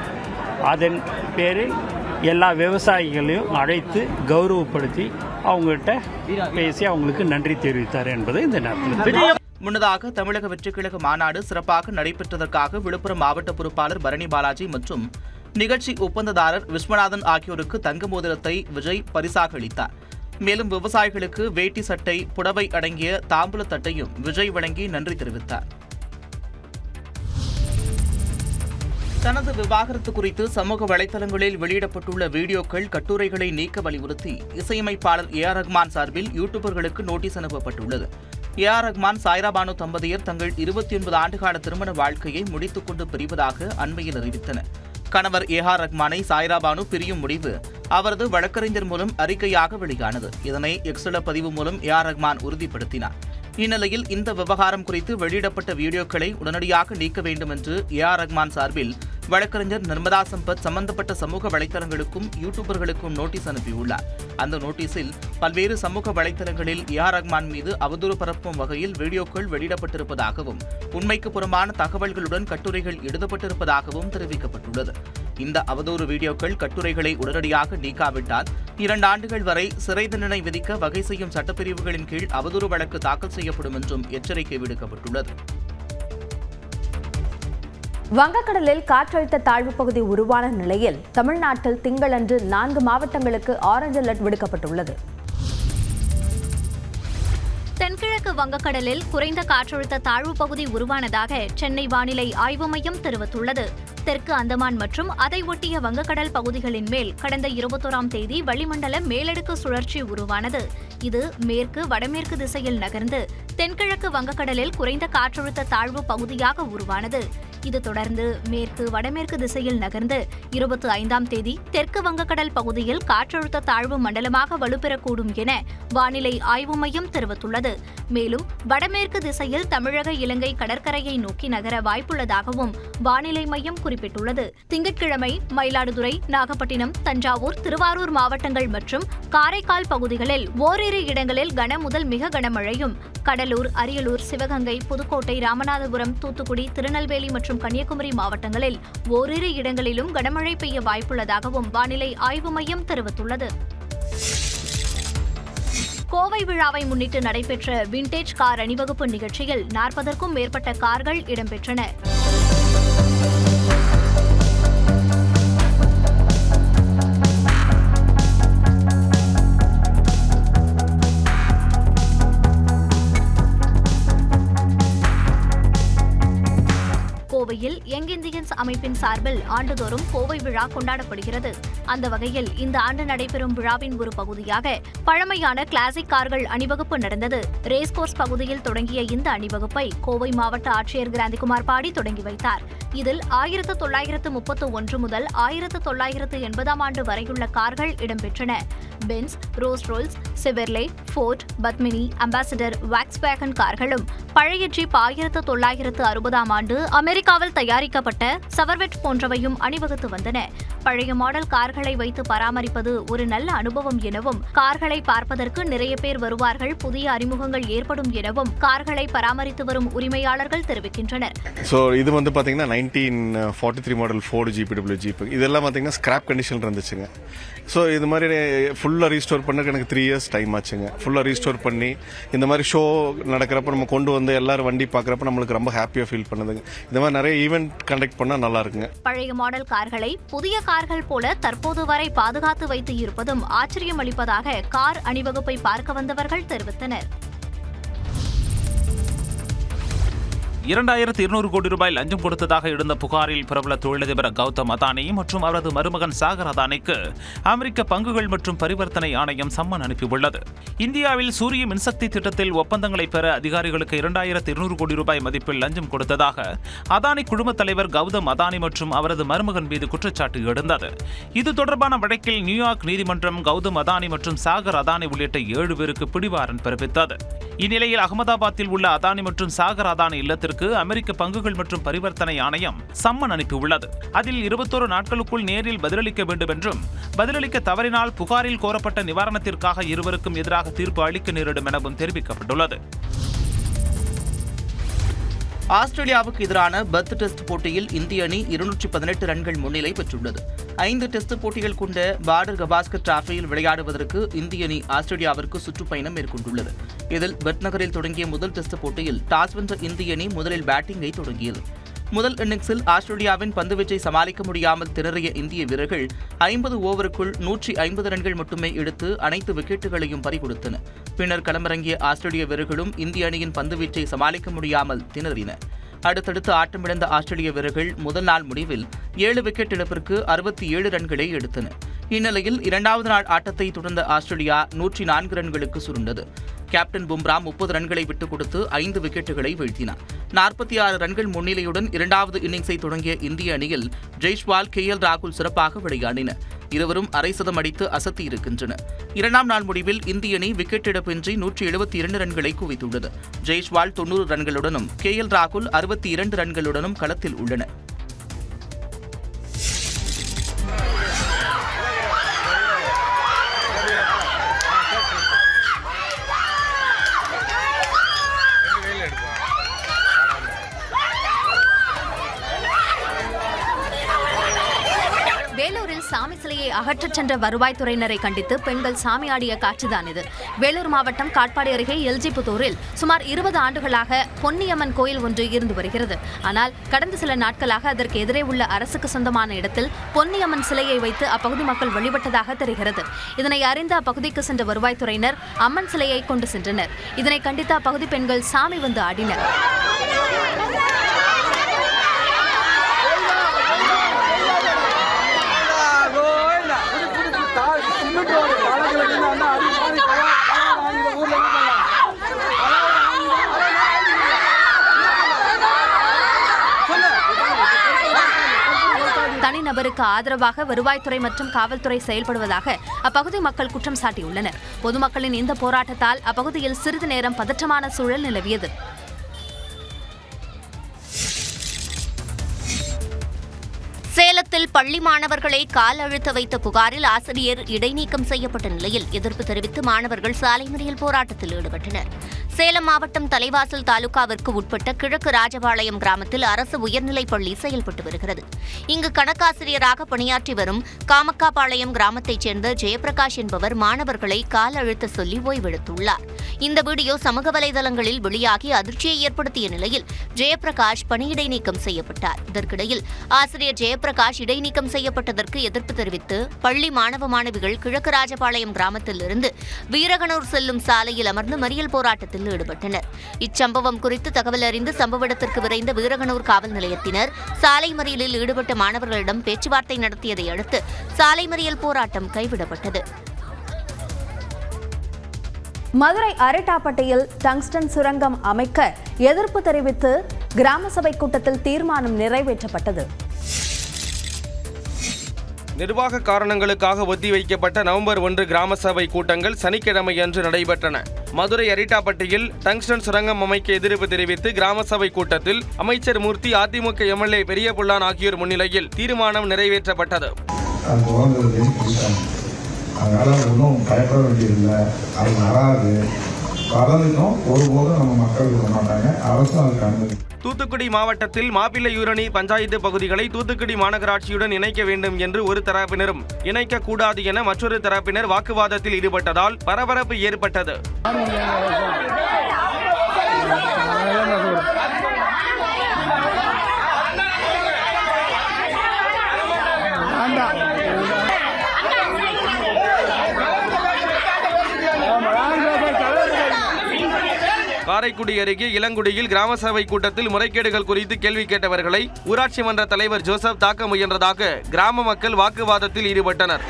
அதன் பேரில் எல்லா விவசாயிகளையும் அழைத்து கௌரவப்படுத்தி அவங்ககிட்ட பேசி அவங்களுக்கு நன்றி தெரிவித்தார் என்பது இந்த நேரத்தில். முன்னதாக தமிழக வெற்றிக் கழக மாநாடு சிறப்பாக நடைபெற்றதற்காக விழுப்புரம் மாவட்ட பொறுப்பாளர் பரணி பாலாஜி மற்றும் நிகழ்ச்சி ஒப்பந்ததாரர் விஸ்வநாதன் ஆகியோருக்கு தங்க மோதிரத்தை விஜய் பரிசாக அளித்தார். மேலும் விவசாயிகளுக்கு வேட்டி சட்டை புடவை அடங்கிய தாம்பூல தட்டையும் விஜய் வழங்கி நன்றி தெரிவித்தார். தனது விவாகரத்து குறித்து சமூக வலைதளங்களில் வெளியிடப்பட்டுள்ள வீடியோக்கள் கட்டுரைகளை நீக்க வலியுறுத்தி இசையமைப்பாளர் ஏ.ஆர். ரஹ்மான் சார்பில் யூடியூபர்களுக்கு நோட்டீஸ் அனுப்பப்பட்டுள்ளது. ஏ.ஆர். ரஹ்மான் சாய்ரா பானு தம்பதியர் தங்கள் 29 ஆண்டுகால திருமண வாழ்க்கையை முடித்துக் கொண்டு பிரிவதாக அண்மையில் அறிவித்தனர். கணவர் ஏ.ஆர். ரஹ்மானை சாய்ரா பானு பிரியும் முடிவு அவரது வழக்கறிஞர் மூலம் அறிக்கையாக வெளியானது. இதனை எக்ஸ்ல பதிவு மூலம் ஏ.ஆர். ரஹ்மான் உறுதிப்படுத்தினார். இந்நிலையில் இந்த விவகாரம் குறித்து வெளியிடப்பட்ட வீடியோக்களை உடனடியாக நீக்க வேண்டும் என்று ஏ.ஆர். ரஹ்மான் சார்பில் வழக்கறிஞர் நர்மதா சம்பத் சம்பந்தப்பட்ட சமூக வலைதளங்களுக்கும் யூடியூபர்களுக்கும் நோட்டீஸ் அனுப்பியுள்ளார். அந்த நோட்டீஸில் பல்வேறு சமூக வலைதளங்களில் ஏ.ஆர். ரஹ்மான் மீது அவதூறு பரப்பும் வகையில் வீடியோக்கள் வெளியிடப்பட்டிருப்பதாகவும் உண்மைக்கு புறம்பான தகவல்களுடன் கட்டுரைகள் எழுதப்பட்டிருப்பதாகவும் தெரிவிக்கப்பட்டுள்ளது. இந்த அவதூறு வீடியோக்கள் கட்டுரைகளை உடனடியாக நீக்காவிட்டால் 2 ஆண்டுகள் வரை சிறை தண்டனை விதிக்க வகை செய்யும் சட்டப்பிரிவுகளின் கீழ் அவதூறு வழக்கு தாக்கல் செய்யப்படும் என்றும் எச்சரிக்கை விடுக்கப்பட்டுள்ளது. வங்கக்கடலில் காற்றழுத்த தாழ்வு பகுதி உருவான நிலையில் தமிழ்நாட்டில் திங்களன்று 4 மாவட்டங்களுக்கு ஆரஞ்சு அலர்ட் விடுக்கப்பட்டுள்ளது. தென்கிழக்கு வங்கக்கடலில் குறைந்த காற்றழுத்த தாழ்வு பகுதி உருவானதாக சென்னை வானிலை ஆய்வு மையம் தெரிவித்துள்ளது. தெற்கு அந்தமான் மற்றும் அதை ஒட்டிய வங்கக்கடல் பகுதிகளின் மேல் கடந்த 21ஆம் தேதி வளிமண்டல மேலடுக்கு சுழற்சி உருவானது. இது மேற்கு வடமேற்கு திசையில் நகர்ந்து தென்கிழக்கு வங்கக்கடலில் குறைந்த காற்றழுத்த தாழ்வு பகுதியாக உருவானது. இது தொடர்ந்து மேற்கு வடமேற்கு திசையில் நகர்ந்து 25ஆம் தேதி தெற்கு வங்கக்கடல் பகுதியில் காற்றழுத்த தாழ்வு மண்டலமாக வலுப்பெறக்கூடும் என வானிலை ஆய்வு மையம் தெரிவித்துள்ளது. மேலும் வடமேற்கு திசையில் தமிழக இலங்கை கடற்கரையை நோக்கி நகர வாய்ப்புள்ளதாகவும் வானிலை மையம் குறிப்பிட்டுள்ளது. திங்கட்கிழமை மயிலாடுதுறை, நாகப்பட்டினம், தஞ்சாவூர், திருவாரூர் மாவட்டங்கள் மற்றும் காரைக்கால் பகுதிகளில் ஓரிரு இடங்களில் கன முதல் மிக கனமழையும், கடலூர், அரியலூர், சிவகங்கை, புதுக்கோட்டை, ராமநாதபுரம், தூத்துக்குடி, திருநெல்வேலி மற்றும் கன்னியாகுமரி மாவட்டங்களில் ஓரிரு இடங்களிலும் கனமழை பெய்ய வாய்ப்புள்ளதாகவும் வானிலை ஆய்வு மையம் தெரிவித்துள்ளது. கோவை விழாவை முன்னிட்டு நடைபெற்ற விண்டேஜ் கார் அணிவகுப்பு நிகழ்ச்சியில் 40க்கும் மேற்பட்ட கார்கள் இடம்பெற்றன. பென்ஸ் அமைப்பின் சார்பில் ஆண்டுதோறும் கோவை விழா கொண்டாடப்படுகிறது. அந்த வகையில் இந்த ஆண்டு நடைபெறும் விழாவின் ஒரு பகுதியாக பழமையான கிளாசிக் கார்கள் அணிவகுப்பு நடந்தது. ரேஸ்கோர்ஸ் பகுதியில் தொடங்கிய இந்த அணிவகுப்பை கோவை மாவட்ட ஆட்சியர் கிராந்திகுமார் பாடி தொடங்கி வைத்தார். இதில் 1931 முதல் 1980 ஆண்டு வரையுள்ள கார்கள் இடம்பெற்றன. Benz, Rolls Royce, Chevrolet, Ford, Padmini, Ambassador, Volkswagen கார்களும் பழைய ஜீப் 1960 ஆண்டு அமெரிக்காவில் தயாரிக்கப்பட்ட சவர்வெட் போன்றவையும் அணிவகுத்து வந்தன. பழைய மாடல் கார்களை வைத்து பராமரிப்பது ஒரு நல்ல அனுபவம் எனவும், கார்களை பார்ப்பதற்கு நிறைய பேர் வருவார்கள், புதிய அறிமுகங்கள் ஏற்படும் எனவும் கார்களை பராமரித்து வரும் உரிமையாளர்கள் தெரிவிக்கின்றனர். இது வந்து பாத்தீங்கன்னா 1943 மாடல் ஃபோர்டு GPW ஜீப், இதெல்லாம் பாத்தீங்கன்னா ஸ்கிராப் கண்டிஷன் இருந்துச்சுங்க. ஸோ இது மாதிரி ஃபுல்லாக ரீஸ்டோர் பண்ண எனக்கு 3 years டைம் ஆச்சுங்க. ஃபுல்லாக ரீஸ்டோர் பண்ணி இந்த மாதிரி ஷோ நடக்கிறப்ப நம்ம கொண்டு வந்து எல்லாரும் வண்டி பார்க்குறப்ப நம்மளுக்கு ரொம்ப ஹாப்பியாக ஃபீல் பண்ணுதுங்க. இந்த மாதிரி நிறைய ஈவெண்ட் கண்டக்ட் பண்ணால் நல்லா இருக்குங்க. பழைய மாடல் கார்களை புதிய கார்கள் போல தற்போது வரை பாதுகாத்து வைத்து இருப்பதும் ஆச்சரியம் அளிப்பதாக கார் அணிவகுப்பை பார்க்க வந்தவர்கள் தெரிவித்தனர். 2200 கோடி ரூபாய் லஞ்சம் கொடுத்ததாக எழுந்த புகாரில் பிரபல தொழிலதிபர் கௌதம் அதானி மற்றும் அவரது மருமகன் சாகர் அதானிக்கு அமெரிக்க பங்குகள் மற்றும் பரிவர்த்தனை ஆணையம் சம்மன் அனுப்பியுள்ளது. இந்தியாவில் சூரிய மின்சக்தி திட்டத்தில் ஒப்பந்தங்களை பெற அதிகாரிகளுக்கு 2200 கோடி ரூபாய் மதிப்பில் லஞ்சம் கொடுத்ததாக அதானி குழுமத் தலைவர் கௌதம் அதானி மற்றும் அவரது மருமகன் மீது குற்றச்சாட்டு எழுந்தது. இது தொடர்பான வழக்கில் நியூயார்க் நீதிமன்றம் கௌதம் அதானி மற்றும் சாகர் அதானி உள்ளிட்ட 7 பேருக்கு பிடிவாரண்ட் பிறப்பித்தது. இந்நிலையில் அகமதாபாத்தில் உள்ள அதானி மற்றும் சாகர் அதானி இல்லத்திற்கு அமெரிக்க பங்குகள் மற்றும் பரிவர்த்தனை ஆணையம் சம்மன் அனுப்பியுள்ளது. அதில் 21 நாட்களுக்குள் நேரில் பதிலளிக்க வேண்டும் என்றும், பதிலளிக்க தவறினால் புகாரில் கோரப்பட்ட நிவாரணத்திற்காக இருவருக்கும் எதிராக தீர்ப்பு அளிக்க நேரிடும் எனவும் தெரிவிக்கப்பட்டுள்ளது. ஆஸ்திரேலியாவுக்கு எதிரான பெர்த் டெஸ்ட் போட்டியில் இந்திய அணி 218 ரன்கள் முன்னிலை பெற்றுள்ளது. 5 டெஸ்ட் போட்டிகள் கொண்ட பார்டர் கவாஸ்கர் டிராபியில் விளையாடுவதற்கு இந்திய அணி ஆஸ்திரேலியாவிற்கு சுற்றுப்பயணம் மேற்கொண்டுள்ளது. இதில் பெர்த் நகரில் தொடங்கிய முதல் டெஸ்ட் போட்டியில் டாஸ் வென்ற இந்திய அணி முதலில் பேட்டிங்கை தொடங்கியது. முதல் இன்னிங்ஸில் ஆஸ்திரேலியாவின் பந்துவீச்சை சமாளிக்க முடியாமல் திணறிய இந்திய வீரர்கள் 50 ஓவருக்குள் 150 ரன்கள் மட்டுமே எடுத்து அனைத்து விக்கெட்டுகளையும் பறிகொடுத்தனர். பின்னர் களமிறங்கிய ஆஸ்திரேலிய வீரர்களும் இந்திய அணியின் பந்துவீச்சை சமாளிக்க முடியாமல் திணறினர். அடுத்தடுத்து ஆட்டமிழந்த ஆஸ்திரேலிய வீரர்கள் முதல் நாள் முடிவில் 7 விக்கெட் இழப்பிற்கு 67 ரன்களை எடுத்தனர். இந்நிலையில் 2வது நாள் ஆட்டத்தை தொடர்ந்த ஆஸ்திரேலியா 104 ரன்களுக்கு சுருண்டது. கேப்டன் பும்ரா 30 ரன்களை விட்டுக் கொடுத்து 5 விக்கெட்டுகளை வீழ்த்தினார். 46 ரன்கள் முன்னிலையுடன் 2வது இன்னிங்ஸை தொடங்கிய இந்திய அணியில் ஜெய்ஸ்வால், KL ராகுல் சிறப்பாக விளையாடினர். இருவரும் அரை சதம் அடித்து அசத்தி இருக்கின்றனர். 2ஆம் நாள் முடிவில் இந்திய அணி விக்கெட் இழப்பின்றி 172 ரன்களை குவித்துள்ளது. ஜெய்ஸ்வால் 90 ரன்களுடனும் KL ராகுல் 62 ரன்களுடனும் களத்தில் உள்ளனர். வேலூரில் சாமி சிலையை அகற்றச் சென்ற வருவாய்த்துறையினரை கண்டித்து பெண்கள் சாமி ஆடிய காட்சிதான் இது. வேலூர் மாவட்டம் காட்பாடி அருகே எல்ஜி புத்தூரில் சுமார் 20 ஆண்டுகளாக பொன்னியம்மன் கோயில் ஒன்று இருந்து வருகிறது. ஆனால் கடந்த சில நாட்களாக அதற்கு எதிரே உள்ள அரசுக்கு சொந்தமான இடத்தில் பொன்னியம்மன் சிலையை வைத்து அப்பகுதி மக்கள் வழிபட்டதாக தெரிகிறது. இதனை அறிந்த அப்பகுதிக்கு சென்ற வருவாய்த்துறையினர் அம்மன் சிலையை கொண்டு சென்றனர். இதனை கண்டித்து அப்பகுதி பெண்கள் சாமி வந்து ஆடினர். தனிநபருக்கு ஆதரவாக வருவாய்த்துறை மற்றும் காவல்துறை செயல்படுவதாக அப்பகுதி மக்கள் குற்றம் சாட்டியுள்ளனர். பொதுமக்களின் இந்த போராட்டத்தால் அப்பகுதியில் சிறிது நேரம் பதற்றமான சூழல் நிலவியது. சேலத்தில் பள்ளி மாணவர்களை கால் அழுத்த வைத்த புகாரில் ஆசிரியர் இடைநீக்கம் செய்யப்பட்ட நிலையில் எதிர்ப்பு தெரிவித்து மாணவர்கள் சாலை மறியல் போராட்டத்தில் ஈடுபட்டனர். சேலம் மாவட்டம் தலைவாசல் தாலுகாவிற்கு உட்பட்ட கிழக்கு ராஜபாளையம் கிராமத்தில் அரசு உயர்நிலைப் பள்ளி செயல்பட்டு வருகிறது. இங்கு கணக்காசிரியராக பணியாற்றி வரும் காமக்காபாளையம் கிராமத்தைச் சேர்ந்த ஜெயபிரகாஷ் என்பவர் மாணவர்களை கால் அழுத்த சொல்லி ஓய்வெடுத்துள்ளார். இந்த வீடியோ சமூக வலைதளங்களில் வெளியாகி அதிர்ச்சியை ஏற்படுத்திய நிலையில் ஜெயபிரகாஷ் பணியிடை நீக்கம் செய்யப்பட்டார். இதற்கிடையில் ஆசிரியர் ஜெயபிரகாஷ் இடைநீக்கம் இடைநீக்கம் செய்யப்பட்டதற்கு எதிர்ப்பு தெரிவித்து பள்ளி மாணவ மாணவிகள் கிழக்கு ராஜபாளையம் கிராமத்தில் இருந்து வீரகனூர் செல்லும் சாலையில் அமர்ந்து மறியல் போராட்டத்தில் ஈடுபட்டனர். இச்சம்பவம் குறித்து தகவல் அறிந்து சம்பவ இடத்திற்கு விரைந்த வீரகனூர் காவல் நிலையத்தினர் சாலை மறியலில் ஈடுபட்ட மாணவர்களிடம் பேச்சுவார்த்தை நடத்தியதை அடுத்து சாலை மறியல் போராட்டம் கைவிடப்பட்டது. மதுரை அரட்டாப்பட்டியில் டங்ஸ்டன் சுரங்கம் அமைக்க எதிர்ப்பு தெரிவித்து கிராம சபை கூட்டத்தில் தீர்மானம் நிறைவேற்றப்பட்டது. நிர்வாக காரணங்களுக்காக ஒத்திவைக்கப்பட்ட நவம்பர் 1 கிராம சபை கூட்டங்கள் சனிக்கிழமையன்று நடைபெற்றன. மதுரை அரிட்டாப்பட்டியில் டங்ஸ்டன் சுரங்கம் அமைக்க எதிர்ப்பு தெரிவித்து கிராம சபை கூட்டத்தில் அமைச்சர் மூர்த்தி, அதிமுக எம்எல்ஏ பெரியபுல்லான் ஆகியோர் முன்னிலையில் தீர்மானம் நிறைவேற்றப்பட்டது. அதனால ஒன்றும் பயப்பட வேண்டியதில்லை, அது வராது, வளர்ந்துக்கும் ஒருபோதும் நம்ம மக்கள் விட மாட்டாங்க, அரசும் அதுக்கு அனுமதி. தூத்துக்குடி மாவட்டத்தில் மாப்பிள்ளையூரணி பஞ்சாயத்து பகுதிகளை தூத்துக்குடி மாநகராட்சியுடன் இணைக்க வேண்டும் என்று ஒரு தரப்பினரும் இணைக்கக்கூடாது என மற்றொரு தரப்பினர் வாக்குவாதத்தில் ஈடுபட்டதால் பரபரப்பு ஏற்பட்டது. காரைக்குடி அருகே இளங்குடியில் கிராம சபை கூட்டத்தில் முறைகேடுகள் குறித்து கேள்வி கேட்டவர்களை ஊராட்சி மன்ற தலைவர் ஜோசப் தாக்க முயன்றதாக கிராம மக்கள் வாக்குவாதத்தில் ஈடுபட்டனர்.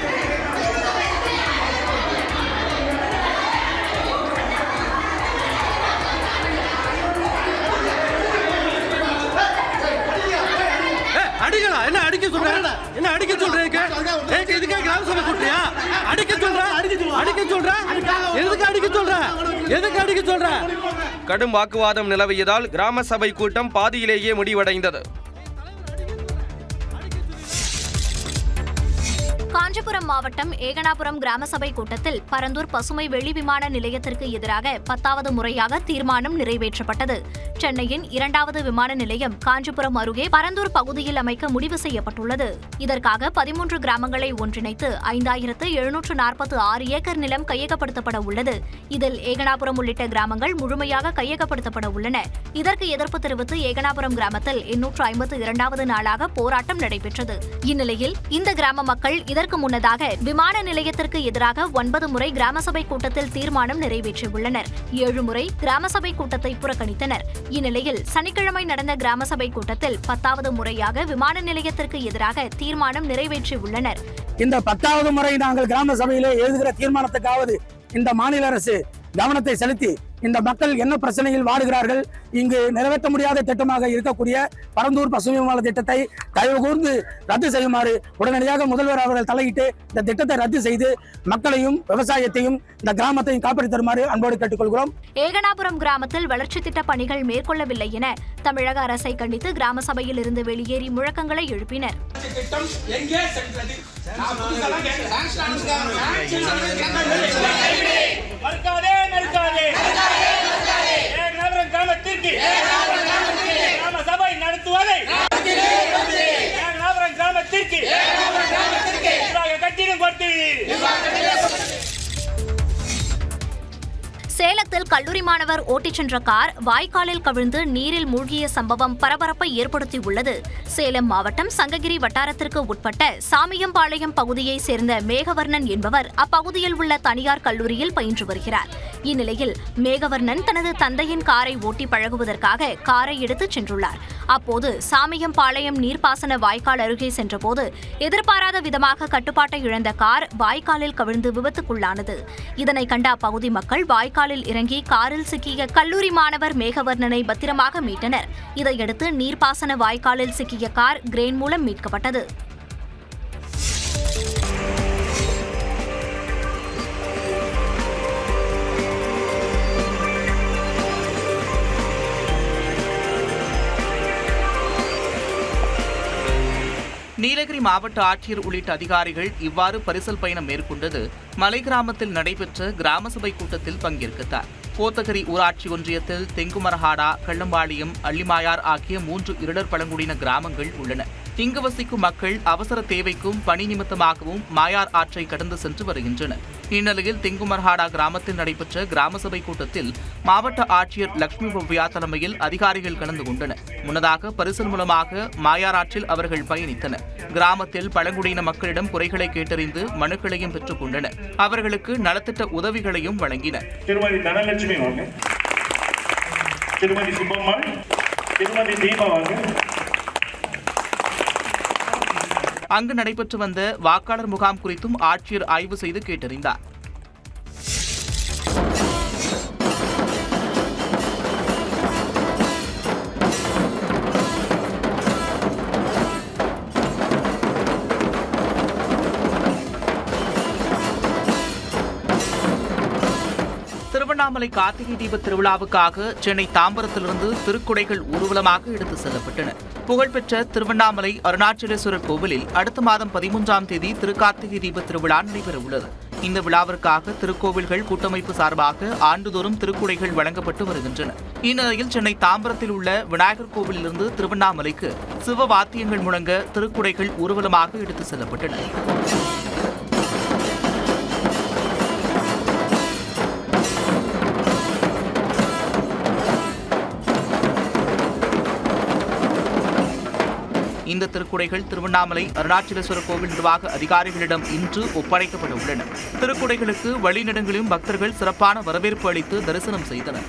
கடும் வாக்குவாதம் நிலவியதால் கிராம சபை கூட்டம் பாதியிலேயே முடிவடைந்தது. காஞ்சிபுரம் மாவட்டம் ஏகனாபுரம் கிராம சபை கூட்டத்தில் பரந்தூர் பசுமை வெளி விமான நிலையத்திற்கு எதிராக 10வது முறையாக தீர்மானம் நிறைவேற்றப்பட்டது. சென்னையின் 2வது விமான நிலையம் காஞ்சிபுரம் அருகே பரந்தூர் பகுதியில் அமைக்க முடிவு செய்யப்பட்டுள்ளது. இதற்காக 13 கிராமங்களை ஒன்றிணைத்து 5746 ஏக்கர் நிலம் கையகப்படுத்தப்பட உள்ளது. இதில் ஏகனாபுரம் உள்ளிட்ட கிராமங்கள் முழுமையாக கையகப்படுத்தப்பட உள்ளன. இதற்கு எதிர்ப்பு தெரிவித்து ஏகனாபுரம் கிராமத்தில் 852வது நாளாக போராட்டம் நடைபெற்றது. இந்நிலையில் இந்த கிராம மக்கள் இதற்கு முன்னதாக விமான நிலையத்திற்கு எதிராக 9 முறை கிராம சபை கூட்டத்தில் தீர்மானம் நிறைவேற்றியுள்ளனர். 7 முறை கிராம சபை கூட்டத்தை புறக்கணித்தனர். இந்நிலையில் சனிக்கிழமை நடந்த கிராம சபை கூட்டத்தில் 10வது முறையாக விமான நிலையத்திற்கு எதிராக தீர்மானம் நிறைவேற்றியுள்ளனர். இந்த 10வது முறை நாங்கள் கிராம சபையிலே எழுதுகிற தீர்மானத்துக்காவது இந்த மாநில அரசு கவனத்தை செலுத்தி இந்த மக்கள் என்ன பிரச்சனையில் வாடுகிறார்கள், இங்கு நிறைவேற்ற முடியாத திட்டமாக இருக்கக்கூடிய பரந்தூர் பசுமை விமான திட்டத்தை தயவு கூர்ந்து ரத்து செய்யுமாறு உடனடியாக முதல்வர் அவர்கள் தலையிட்டு இந்த திட்டத்தை ரத்து செய்து மக்களையும் விவசாயத்தையும் இந்த கிராமத்தையும் காப்பாற்றி தருமாறு அன்போடு கேட்டுக்கொள்கிறோம். ஏகனாபுரம் கிராமத்தில் வளர்ச்சி திட்ட பணிகள் மேற்கொள்ளவில்லை என தமிழக அரசை கண்டித்து கிராம சபையில் இருந்து வெளியேறி முழக்கங்களை எழுப்பினர். சேலத்தில் கல்லூரி மாணவர் ஓட்டிச் சென்ற கார் வாய்க்காலில் கவிழ்ந்து நீரில் மூழ்கிய சம்பவம் பரபரப்பை ஏற்படுத்தியுள்ளது. சேலம் மாவட்டம் சங்ககிரி வட்டாரத்திற்கு உட்பட்ட சாமியம்பாளையம் பகுதியைச் சேர்ந்த மேகவர்ணன் என்பவர் அப்பகுதியில் உள்ள தனியார் கல்லூரியில் பயின்று வருகிறார். இந்நிலையில் மேகவர்ணன் தனது தந்தையின் காரை ஓட்டி பழகுவதற்காக காரை எடுத்துச் சென்றுள்ளார். அப்போது சாமியம்பாளையம் நீர்ப்பாசன வாய்க்கால் அருகே சென்றபோது எதிர்பாராத விதமாக கட்டுப்பாட்டை இழந்த கார் வாய்க்காலில் கவிழ்ந்து விபத்துக்குள்ளானது. இதனை கண்ட அப்பகுதி மக்கள் வாய்க்காலில் இறங்கி காரில் சிக்கிய கல்லூரி மாணவர் மேகவர்ணனை பத்திரமாக மீட்டனர். இதையடுத்து நீர்ப்பாசன வாய்க்காலில் சிக்கிய கார் கிரேன் மூலம் மீட்கப்பட்டது. நீலகிரி மாவட்ட ஆட்சியர் உள்ளிட்ட அதிகாரிகள் இவ்வாறு பரிசல் பயணம் மேற்கொண்டது மலை கிராமத்தில் நடைபெற்ற கிராம சபை கூட்டத்தில் பங்கேற்கத்தார். கோத்தகிரி ஊராட்சி ஒன்றியத்தில் தெங்குமரஹாடா, கள்ளம்பாளையம், அள்ளிமாயார் ஆகிய 3 இருளர் பழங்குடியின கிராமங்கள் உள்ளன. இங்கு வசிக்கும் மக்கள் அவசர தேவைக்கும் பணி நிமித்தமாகவும் மாயார் ஆற்றை கடந்து சென்று வருகின்றனர். இந்நிலையில் திங்குமர்ஹாடா கிராமத்தில் நடைபெற்ற கிராம சபை கூட்டத்தில் மாவட்ட ஆட்சியர் லட்சுமி பவ்யா தலைமையில் அதிகாரிகள் கலந்து கொண்டனர். முன்னதாக பரிசல் மூலமாக மாயார் ஆற்றில் அவர்கள் பயணித்தனர். கிராமத்தில் பழங்குடியின மக்களிடம் குறைகளை கேட்டறிந்து மனுக்களையும் பெற்றுக் கொண்டனர். அவர்களுக்கு நலத்திட்ட உதவிகளையும் வழங்கினர். திருமதி தனலட்சுமி வாங்க, திருமதி சுப்பம்மாள், திருமதி தீபா வாங்க. அங்கு நடைபெற்று வந்த வாக்காளர் முகாம் குறித்தும் ஆட்சியர் ஆய்வு செய்து கேட்டறிந்தார். திருவண்ணாமலை கார்த்திகை தீப திருவிழாவுக்காக சென்னை தாம்பரத்திலிருந்து திருக்குடைகள் ஊர்வலமாக எடுத்து செல்லப்பட்டன. புகழ்பெற்ற திருவண்ணாமலை அருணாச்சலேஸ்வரர் கோவிலில் அடுத்த மாதம் 13ஆம் தேதி திருக்கார்த்திகை தீப திருவிழா நடைபெறவுள்ளது. இந்த விழாவிற்காக திருக்கோவில்கள் கூட்டமைப்பு சார்பாக ஆண்டுதோறும் திருக்குடைகள் வழங்கப்பட்டு வருகின்றன. இந்நிலையில் சென்னை தாம்பரத்தில் உள்ள விநாயகர் கோவிலிலிருந்து திருவண்ணாமலைக்கு சிவ வாத்தியங்கள் முழங்க திருக்குடைகள் ஊர்வலமாக எடுத்து செல்லப்பட்டன. இந்த திருக்குடைகள் திருவண்ணாமலை அருணாச்சலேஸ்வரர் கோவில் நிர்வாக அதிகாரிகளிடம் இன்று ஒப்படைக்கப்பட உள்ளன. திருக்குடைகளுக்கு வழிநெடுங்கிலும் பக்தர்கள் சிறப்பான வரவேற்பு அளித்து தரிசனம் செய்தனர்.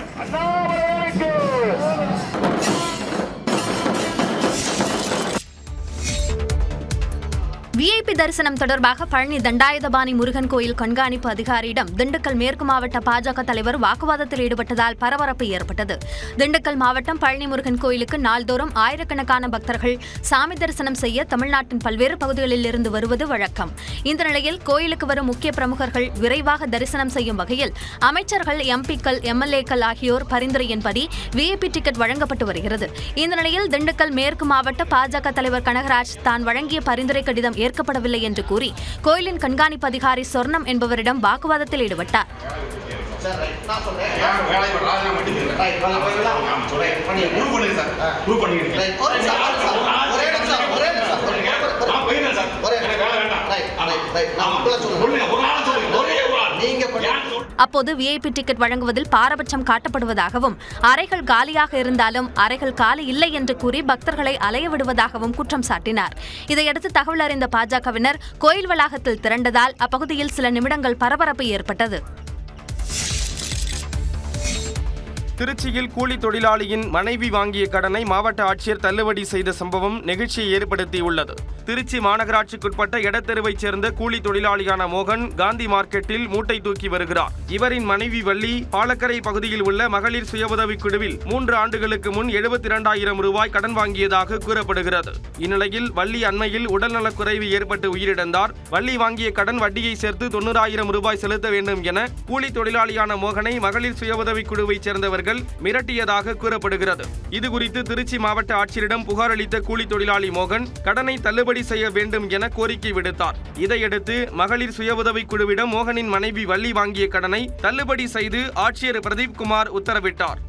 விஐபி தரிசனம் தொடர்பாக பழனி தண்டாயுதபாணி முருகன் கோயில் கண்காணிப்பு அதிகாரியிடம் திண்டுக்கல் மேற்கு மாவட்ட பாஜக தலைவர் வாக்குவாதத்தில் ஈடுபட்டதால் பரபரப்பு ஏற்பட்டது. திண்டுக்கல் மாவட்டம் பழனி முருகன் கோயிலுக்கு நாள்தோறும் ஆயிரக்கணக்கான பக்தர்கள் சாமி தரிசனம் செய்ய தமிழ்நாட்டின் பல்வேறு பகுதிகளில் இருந்து வருவது வழக்கம். இந்த நிலையில் கோயிலுக்கு வரும் முக்கிய பிரமுகர்கள் விரைவாக தரிசனம் செய்யும் வகையில் அமைச்சர்கள், எம்பிக்கள், எம்எல்ஏக்கள் ஆகியோர் பரிந்துரையின்படி விஐபி டிக்கெட் வழங்கப்பட்டு வருகிறது. இந்த நிலையில் திண்டுக்கல் மேற்கு மாவட்ட பாஜக தலைவர் கனகராஜ் தான் வழங்கிய பரிந்துரை கடிதம் ஏற்கப்படவில்லை என்று கூறி கோயிலின் கண்காணிப்பு அதிகாரி சொர்ணம் என்பவரிடம் வாக்குவாதத்தில் ஈடுபட்டார். அப்போது விஐபி டிக்கெட் வழங்குவதில் பாரபட்சம் காட்டப்படுவதாகவும் அறைகள் காலியாக இருந்தாலும் அறைகள் காலி இல்லை என்று கூறி பக்தர்களை அலைய விடுவதாகவும் குற்றம் சாட்டினார். இதையடுத்து தகவல் அறிந்த பாஜகவினர் கோயில் வளாகத்தில் திரண்டதால் அப்பகுதியில் சில நிமிடங்கள் பரபரப்பு ஏற்பட்டது. திருச்சியில் கூலி தொழிலாளியின் மனைவி வாங்கிய கடனை மாவட்ட ஆட்சியர் தள்ளுபடி செய்த சம்பவம் நெகிழ்ச்சியை ஏற்படுத்தியுள்ளது. திருச்சி மாநகராட்சிக்குட்பட்ட எடத்தெருவைச் சேர்ந்த கூலி தொழிலாளியான மோகன் காந்தி மார்க்கெட்டில் மூட்டை தூக்கி வருகிறார். இவரின் மனைவி வள்ளி பாலக்கரை பகுதியில் உள்ள மகளிர் சுய உதவிக் குழுவில் 3 ஆண்டுகளுக்கு முன் 72,000 ரூபாய் கடன் வாங்கியதாக கூறப்படுகிறது. இந்நிலையில் வள்ளி அண்மையில் உடல்நலக்குறைவு ஏற்பட்டு உயிரிழந்தார். வள்ளி வாங்கிய கடன் வட்டியை சேர்த்து 90,000 ரூபாய் செலுத்த வேண்டும் என கூலி தொழிலாளியான மோகனை மகளிர் சுய உதவிக் குழுவைச் சேர்ந்தவர்கள் மிரட்டியதாக கூறப்படுகிறது. இதுகுறித்து திருச்சி மாவட்ட ஆட்சியரிடம் புகார் அளித்த கூலி தொழிலாளி மோகன் கடனை தள்ளுபடி செய்ய வேண்டும் என கோரிக்கை விடுத்தார். இதையடுத்து மகளிர் சுய உதவிக் குழுவிடம் மோகனின் மனைவி வள்ளி வாங்கிய கடனை தள்ளுபடி செய்து ஆட்சியர் பிரதீப்குமார் உத்தரவிட்டார்.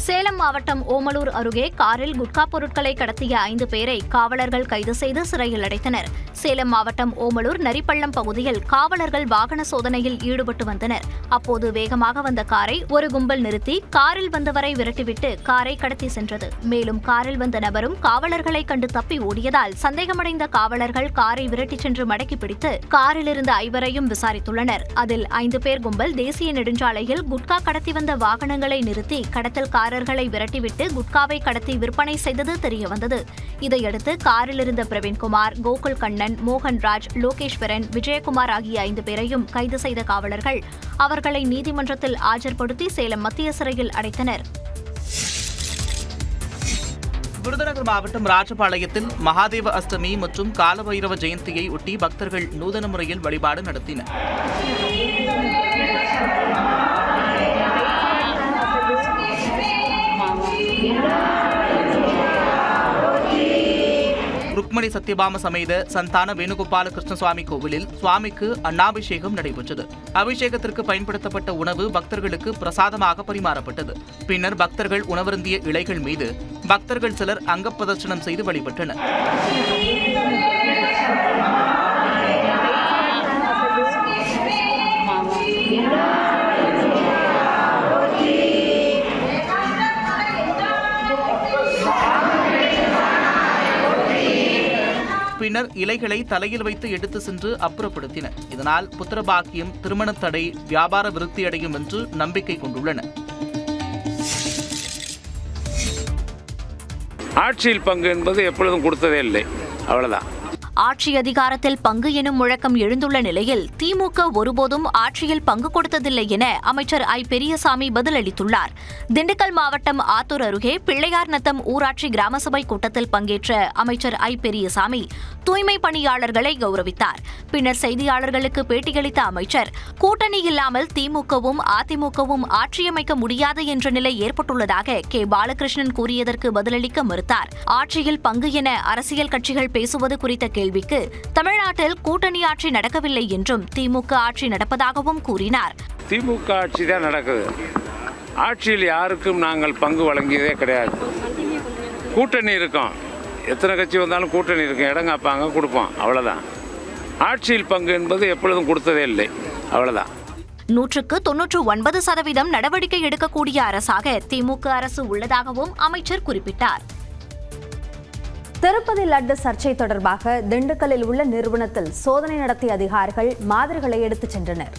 சேலம் மாவட்டம் ஓமலூர் அருகே காரில் குட்கா பொருட்களை கடத்திய 5 பேரை காவலர்கள் கைது செய்து சிறையில் அடைத்தனர். சேலம் மாவட்டம் ஓமலூர் நரிப்பள்ளம் பகுதியில் காவலர்கள் வாகன சோதனையில் ஈடுபட்டு வந்தனர். அப்போது வேகமாக வந்த காரை ஒரு கும்பல் நிறுத்தி காரில் வந்தவரை விரட்டிவிட்டு காரை கடத்தி சென்றது. மேலும் காரில் வந்த நபரும் காவலர்களை கண்டு தப்பி ஓடியதால் சந்தேகமடைந்த காவலர்கள் காரை விரட்டி சென்று மடக்கி பிடித்து காரில் இருந்த 5 விசாரித்துள்ளனர். அதில் 5 பேர் கும்பல் தேசிய நெடுஞ்சாலையில் குட்கா கடத்தி வந்த வாகனங்களை நிறுத்தி கடத்தல்காரர்களை விரட்டிவிட்டு குட்காவை கடத்தி விற்பனை செய்தது தெரியவந்தது. இதையடுத்து காரில் இருந்த பிரவீன்குமார், கோகுல் கண்ணன், மோகன்ராஜ், லோகேஸ்வரன், விஜயகுமார் ஆகிய 5 பேரையும் கைது செய்த காவலர்கள் அவர்களை நீதிமன்றத்தில் ஆஜர்படுத்தி சேலம் மத்திய சிறையில் அடைத்தனர். விருதுநகர் மாவட்டம் ராஜபாளையத்தில் மகாதேவ அஷ்டமி மற்றும் காலபைரவ ஜெயந்தியை ஒட்டி பக்தர்கள் நூதன முறையில் வழிபாடு நடத்தினர். ருக்மணி சத்யபாம சமேத சந்தான வேணுகோபால கிருஷ்ணசுவாமி கோவிலில் சுவாமிக்கு அன்னாபிஷேகம் நடைபெற்றது. அபிஷேகத்திற்கு பயன்படுத்தப்பட்ட உணவு பக்தர்களுக்கு பிரசாதமாக பரிமாறப்பட்டது. பின்னர் பக்தர்கள் உணவருந்திய இலைகள் மீது பக்தர்கள் சிலர் அங்கப்பிரதட்சணம் செய்து வழிபட்டனர். பின்னர் இலைகளை தலையில் வைத்து எடுத்து சென்று அப்புறப்படுத்தினர். இதனால் புத்திரபாக்கியம், திருமண தடை, வியாபார விருத்தியடையும் என்று நம்பிக்கை கொண்டுள்ளனர். ஆட்சியில் பங்கு என்பது எப்பொழுதும் கொடுத்ததே இல்லை, அவ்வளவுதான். ஆட்சி அதிகாரத்தில் பங்கு எனும் முழக்கம் எழுந்துள்ள நிலையில் திமுக ஒருபோதும் ஆட்சியில் பங்கு கொடுத்ததில்லை என அமைச்சர் ஐ. பெரியசாமி பதிலளித்துள்ளார். திண்டுக்கல் மாவட்டம் ஆத்தூர் அருகே பிள்ளையார் நத்தம் ஊராட்சி கிராம சபை கூட்டத்தில் பங்கேற்ற அமைச்சர் ஐ. பெரியசாமி தூய்மை பணியாளர்களை கௌரவித்தார். பின்னர் செய்தியாளர்களுக்கு பேட்டியளித்த அமைச்சர், கூட்டணி இல்லாமல் திமுகவும் அதிமுகவும் ஆட்சியமைக்க முடியாது என்ற நிலை ஏற்பட்டுள்ளதாக கே. பாலகிருஷ்ணன் கூறியதற்கு பதிலளிக்க மறுத்தார். ஆட்சியில் பங்கு என அரசியல் கட்சிகள் பேசுவது குறித்த கேள்விக்கு தமிழ்நாட்டில் கூட்டணி ஆட்சி நடக்கவில்லை என்றும் திமுக ஆட்சி நடப்பதாகவும் கூறினார். திமுக ஆட்சி தான் நடக்குது. ஆட்சியில் யாருக்கும் நாங்கள் பங்கு வழங்கியதே கிடையாது. கூட்டணி இருக்கும், எத்தனை கட்சி வந்தாலும் கூட்டணி இருக்கும், இடம் காப்பாங்க, கொடுப்போம், அவ்வளோதான். ஆட்சியில் பங்கு என்பது எப்பொழுதும் கொடுத்ததே இல்லை, அவ்வளோதான். 99% நடவடிக்கை எடுக்கக்கூடிய அரசாக திமுக அரசு உள்ளதாகவும் அமைச்சர் குறிப்பிட்டார். திருப்பதி லட்டு சர்ச்சை தொடர்பாக திண்டுக்கல்லில் உள்ள நிறுவனத்தில் சோதனை நடத்திய அதிகாரிகள் மாதிரிகளை எடுத்துச் சென்றனர்.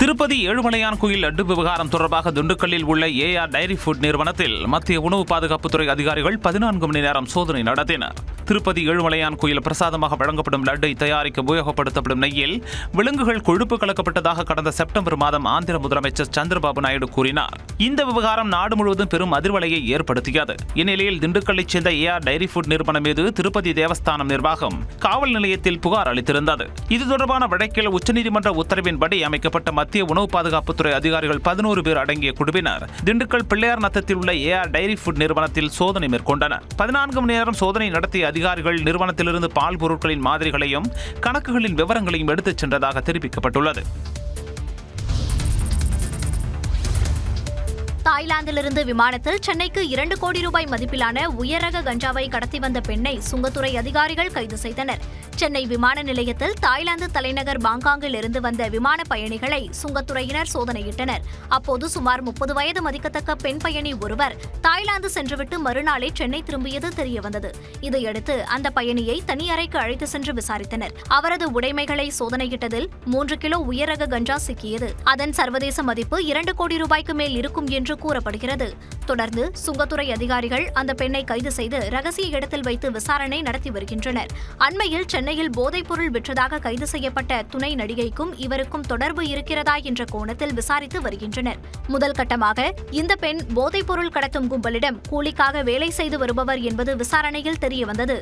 திருப்பதி ஏழுமலையான் கோயில் லட்டு விவகாரம் தொடர்பாக திண்டுக்கல்லில் உள்ள ஏஆர் டைரி ஃபுட் நிறுவனத்தில் மத்திய உணவு பாதுகாப்புத்துறை அதிகாரிகள் 14 மணி நேரம் சோதனை நடத்தினர். திருப்பதி ஏழுமலையான் கோயில் பிரசாதமாக வழங்கப்படும் லட்டை தயாரிக்க உபயோகப்படுத்தப்படும் நெய்யில் விலங்குகள் கொழுப்பு கலக்கப்பட்டதாக கடந்த செப்டம்பர் மாதம் ஆந்திர முதலமைச்சர் சந்திரபாபு நாயுடு கூறினார். இந்த விவகாரம் நாடு முழுவதும் பெரும் அதிர்வலையை ஏற்படுத்தியது. இந்நிலையில் திண்டுக்கல்லைச் சேர்ந்த ஏஆர் டைரி ஃபுட் நிறுவனம் மீது திருப்பதி தேவஸ்தானம் நிர்வாகம் காவல் நிலையத்தில் புகார் அளித்திருந்தது. இது தொடர்பான வழக்கில் உச்சநீதிமன்ற உத்தரவின்படி அமைக்கப்பட்ட மத்திய உணவு பாதுகாப்புத்துறை அதிகாரிகள் 11 பேர் அடங்கிய குழுவினர் திண்டுக்கல் பிள்ளையார் நத்தத்தில் உள்ள ஏஆர் டைரி ஃபுட் நிறுவனத்தில் சோதனை மேற்கொண்டனர். 14 மணி நேரம் சோதனை நடத்திய அதிகாரிகள் நிறுவனத்திலிருந்து பால் பொருட்களின் மாதிரிகளையும் கணக்குகளின் விவரங்களையும் எடுத்துச் சென்றதாக தெரிவிக்கப்பட்டுள்ளது. தாய்லாந்திலிருந்து விமானத்தில் சென்னைக்கு 2 கோடி ரூபாய் மதிப்பிலான உயர்ரக கஞ்சாவை கடத்தி வந்த பெண்ணை சுங்கத்துறை அதிகாரிகள் கைது செய்தனர். சென்னை விமான நிலையத்தில் தாய்லாந்து தலைநகர் பாங்காங்கில் இருந்து வந்த விமான பயணிகளை சுங்கத்துறையினர் சோதனையிட்டனர். அப்போது சுமார் 30 வயது மதிக்கத்தக்க பெண் பயணி ஒருவர் தாய்லாந்து சென்றுவிட்டு மறுநாளே சென்னை திரும்பியது தெரியவந்தது. இதையடுத்து அந்த பயணியை தனி அறைக்கு அழைத்து சென்று விசாரித்தனர். அவரது உடைமைகளை சோதனையிட்டதில் 3 கிலோ உயர்ரக கஞ்சா சிக்கியது. அதன் சர்வதேச மதிப்பு 2 கோடி ரூபாய்க்கு மேல் இருக்கும் என்று கூறப்படுகிறது. தொடர்ந்து சுங்கத்துறை அதிகாரிகள் அந்த பெண்ணை கைது செய்து ரகசிய இடத்தில் வைத்து விசாரணை நடத்தி வருகின்றனர். அண்மையில் சென்னையில் போதைப்பொருள் விற்றதாக கைது செய்யப்பட்ட துணை நடிகைக்கும் இவருக்கும் தொடர்பு இருக்கிறதா என்ற கோணத்தில் விசாரித்து வருகின்றனர். முதல் கட்டமாக இந்த பெண் போதைப்பொருள் கடத்தும் கும்பலிடம் கூலிக்காக வேலை செய்து வருபவர் என்பது விசாரணையில் தெரியவந்தது.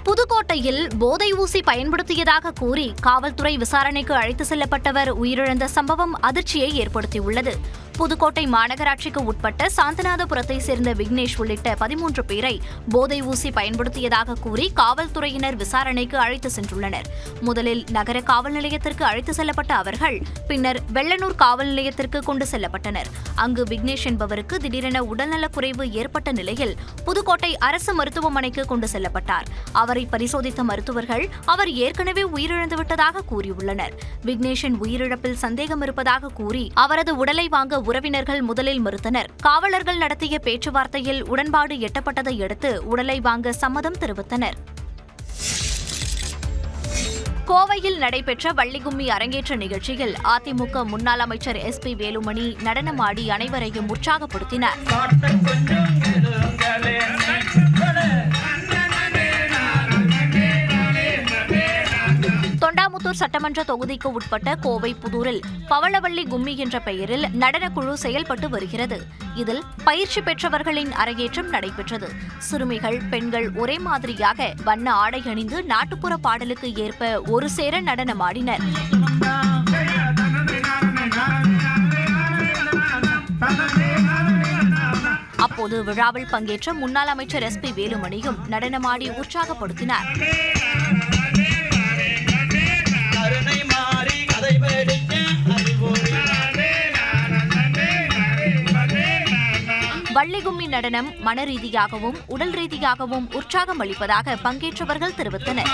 புதுக்கோட்டையில் போதை ஊசி பயன்படுத்தியதாக கூறி காவல்துறை விசாரணைக்கு அழைத்து செல்லப்பட்டவர் உயிரிழந்த சம்பவம் அதிர்ச்சியை ஏற்படுத்தியுள்ளது. புதுக்கோட்டை மாநகராட்சிக்கு உட்பட்ட சாந்தநாதபுரத்தை சேர்ந்த விக்னேஷ் உள்ளிட்ட 13 பேரை போதை ஊசி பயன்படுத்தியதாக கூறி காவல்துறையினர் விசாரணைக்கு அழைத்து சென்றுள்ளனர். முதலில் நகர காவல் நிலையத்திற்கு அழைத்து செல்லப்பட்ட அவர்கள் பின்னர் வெள்ளனூர் காவல் நிலையத்திற்கு கொண்டு செல்லப்பட்டனர். அங்கு விக்னேஷ் என்பவருக்கு திடீரென உடல்நலக்குறைவு ஏற்பட்ட நிலையில் புதுக்கோட்டை அரசு மருத்துவமனைக்கு கொண்டு செல்லப்பட்டார். அவரை பரிசோதித்த மருத்துவர்கள் அவர் ஏற்கனவே உயிரிழந்துவிட்டதாக கூறியுள்ளனர். விக்னேஷின் உயிரிழப்பில் சந்தேகம் இருப்பதாக கூறி அவரது உடலை வாங்க உறவினர்கள் முதலில் மறுத்தனர். காவலர்கள் நடத்திய பேச்சுவார்த்தையில் உடன்பாடு எட்டப்பட்டதை அடுத்து உடலை வாங்க சம்மதம் தெரிவித்தனர். கோவையில் நடைபெற்ற வள்ளிகும்மி அரங்கேற்ற நிகழ்ச்சியில் அதிமுக முன்னாள் அமைச்சர் SP வேலுமணி நடனமாடி அனைவரையும் உற்சாகப்படுத்தினார். தொண்டாமுத்தூர் சட்டமன்ற தொகுதிக்கு உட்பட்ட கோவை புதூரில் பவளவள்ளி கும்மி என்ற பெயரில் நடனக்குழு செயல்பட்டு வருகிறது. இதில் பயிற்சி பெற்றவர்களின் அரங்கேற்றம் நடைபெற்றது. சிறுமிகள், பெண்கள் ஒரே மாதிரியாக வண்ண ஆடை அணிந்து நாட்டுப்புற பாடலுக்கு ஏற்ப ஒரு சேர நடனமாடினர். அப்போது விழாவில் பங்கேற்ற முன்னாள் அமைச்சர் SP வேலுமணியும் நடனமாடி உற்சாகப்படுத்தினார். வள்ளிகும்மி நடனம் மன ரீதியாகவும் உடல் ரீதியாகவும் உற்சாகம் அளிப்பதாக பங்கேற்றவர்கள் தெரிவித்தனர்.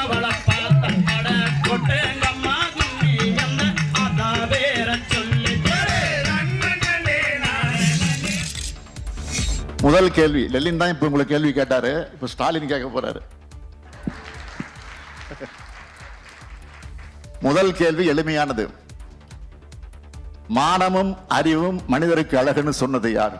முதல் கேள்வி லெலின் தான் இப்ப உங்களுக்கு கேள்வி கேட்டாரு, இப்ப ஸ்டாலின் கேட்க போறாரு. முதல் கேள்வி எளிமையானது. மானமும் அறிவும் மனிதருக்கு அழகுன்னு சொன்னது யார்?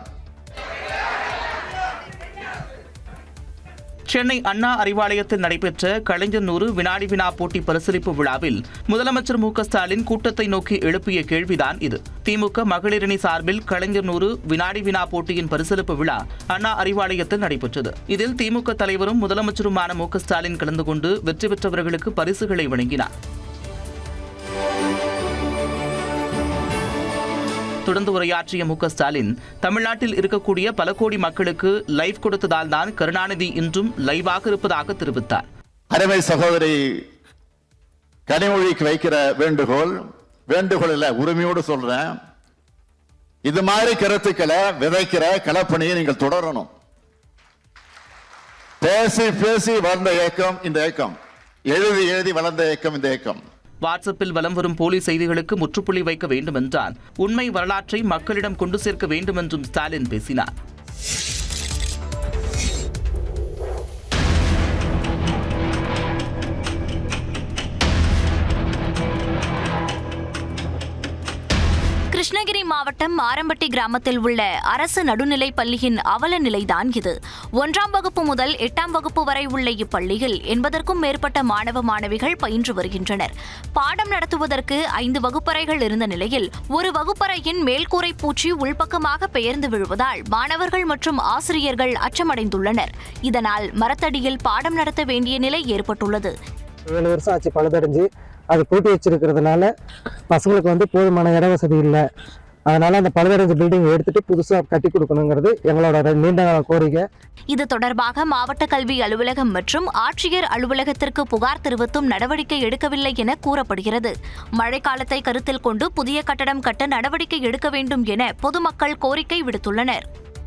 சென்னை அண்ணா அறிவாலயத்தில் நடைபெற்ற கலைஞர் 100 வினாடி வினா போட்டி பரிசளிப்பு விழாவில் முதலமைச்சர் ஸ்டாலின் கூட்டத்தை நோக்கி எழுப்பிய கேள்விதான் இது. திமுக மகளிரணி சார்பில் கலைஞர் 100 வினாடி வினா போட்டியின் பரிசளிப்பு விழா அண்ணா அறிவாலயத்தில் நடைபெற்றது. இதில் திமுக தலைவரும் முதலமைச்சருமான ஸ்டாலின் கலந்து கொண்டு வெற்றி பெற்றவர்களுக்கு பரிசுகளை வழங்கினார். தொடர்ந்து உரையாற்றிய ஸ்டாலின், தமிழ்நாட்டில் இருக்கக்கூடிய பல கோடி மக்களுக்கு லைவ் கொடுத்ததால் தான் கருணாநிதி இன்றும் லைவாக இருப்பதாக தெரிவித்தார். அருமை சகோதரி கனிமொழிக்கு வைக்கிற வேண்டுகோள் இல்ல, உரிமையோடு சொல்றேன். இது மாதிரி கருத்துக்களை விதைக்கிற களப்பணியை நீங்கள் தொடரணும். பேசி பேசி வளர்ந்த இயக்கம் இந்த இயக்கம், எழுதி எழுதி வளர்ந்த இயக்கம் இந்த இயக்கம். வாட்ஸ்அப்பில் வலம் வரும் போலி செய்திகளுக்கு முற்றுப்புள்ளி வைக்க வேண்டும் என்றால் உண்மை வரலாற்றை மக்களிடம் கொண்டு சேர்க்க வேண்டும் என்றும் ஸ்டாலின் பேசினார். கிருஷ்ணகிரி மாவட்டம் ஆரம்பட்டி கிராமத்தில் உள்ள அரசு நடுநிலைப் பள்ளியின் அவல நிலைதான் இது. 1ஆம் வகுப்பு முதல் 8ஆம் வகுப்பு வரை உள்ள இப்பள்ளியில் 80க்கும் மேற்பட்ட மாணவ மாணவிகள் பயின்று வருகின்றனர். பாடம் நடத்துவதற்கு 5 வகுப்பறைகள் இருந்த நிலையில் ஒரு வகுப்பறையின் மேல்கூரை பூச்சி உள்பக்கமாக பெயர்ந்து விழுவதால் மாணவர்கள் மற்றும் ஆசிரியர்கள் அச்சமடைந்துள்ளனர். இதனால் மரத்தடியில் பாடம் நடத்த வேண்டிய நிலை ஏற்பட்டுள்ளது. 7 வருஷம் ஆச்சு பழுதடைஞ்சு, அது பூட்டி வச்சிருக்கிறதுனால பசங்களுக்கு போதுமான இட வசதி இல்லை. அதனால அந்த பழுதடைஞ்ச பில்டிங் எடுத்துட்டு புதுசா கட்டி கொடுக்கணுங்கிறது எங்களோட நீண்ட நாள் கோரிக்கை. இது தொடர்பாக மாவட்ட கல்வி அலுவலகம் மற்றும் ஆட்சியர் அலுவலகத்திற்கு புகார் தெரிவித்தும் நடவடிக்கை எடுக்கவில்லை என கூறப்படுகிறது. மழைக்காலத்தை கருத்தில் கொண்டு புதிய கட்டடம் கட்ட நடவடிக்கை எடுக்க வேண்டும் என பொதுமக்கள் கோரிக்கை விடுத்துள்ளனர்.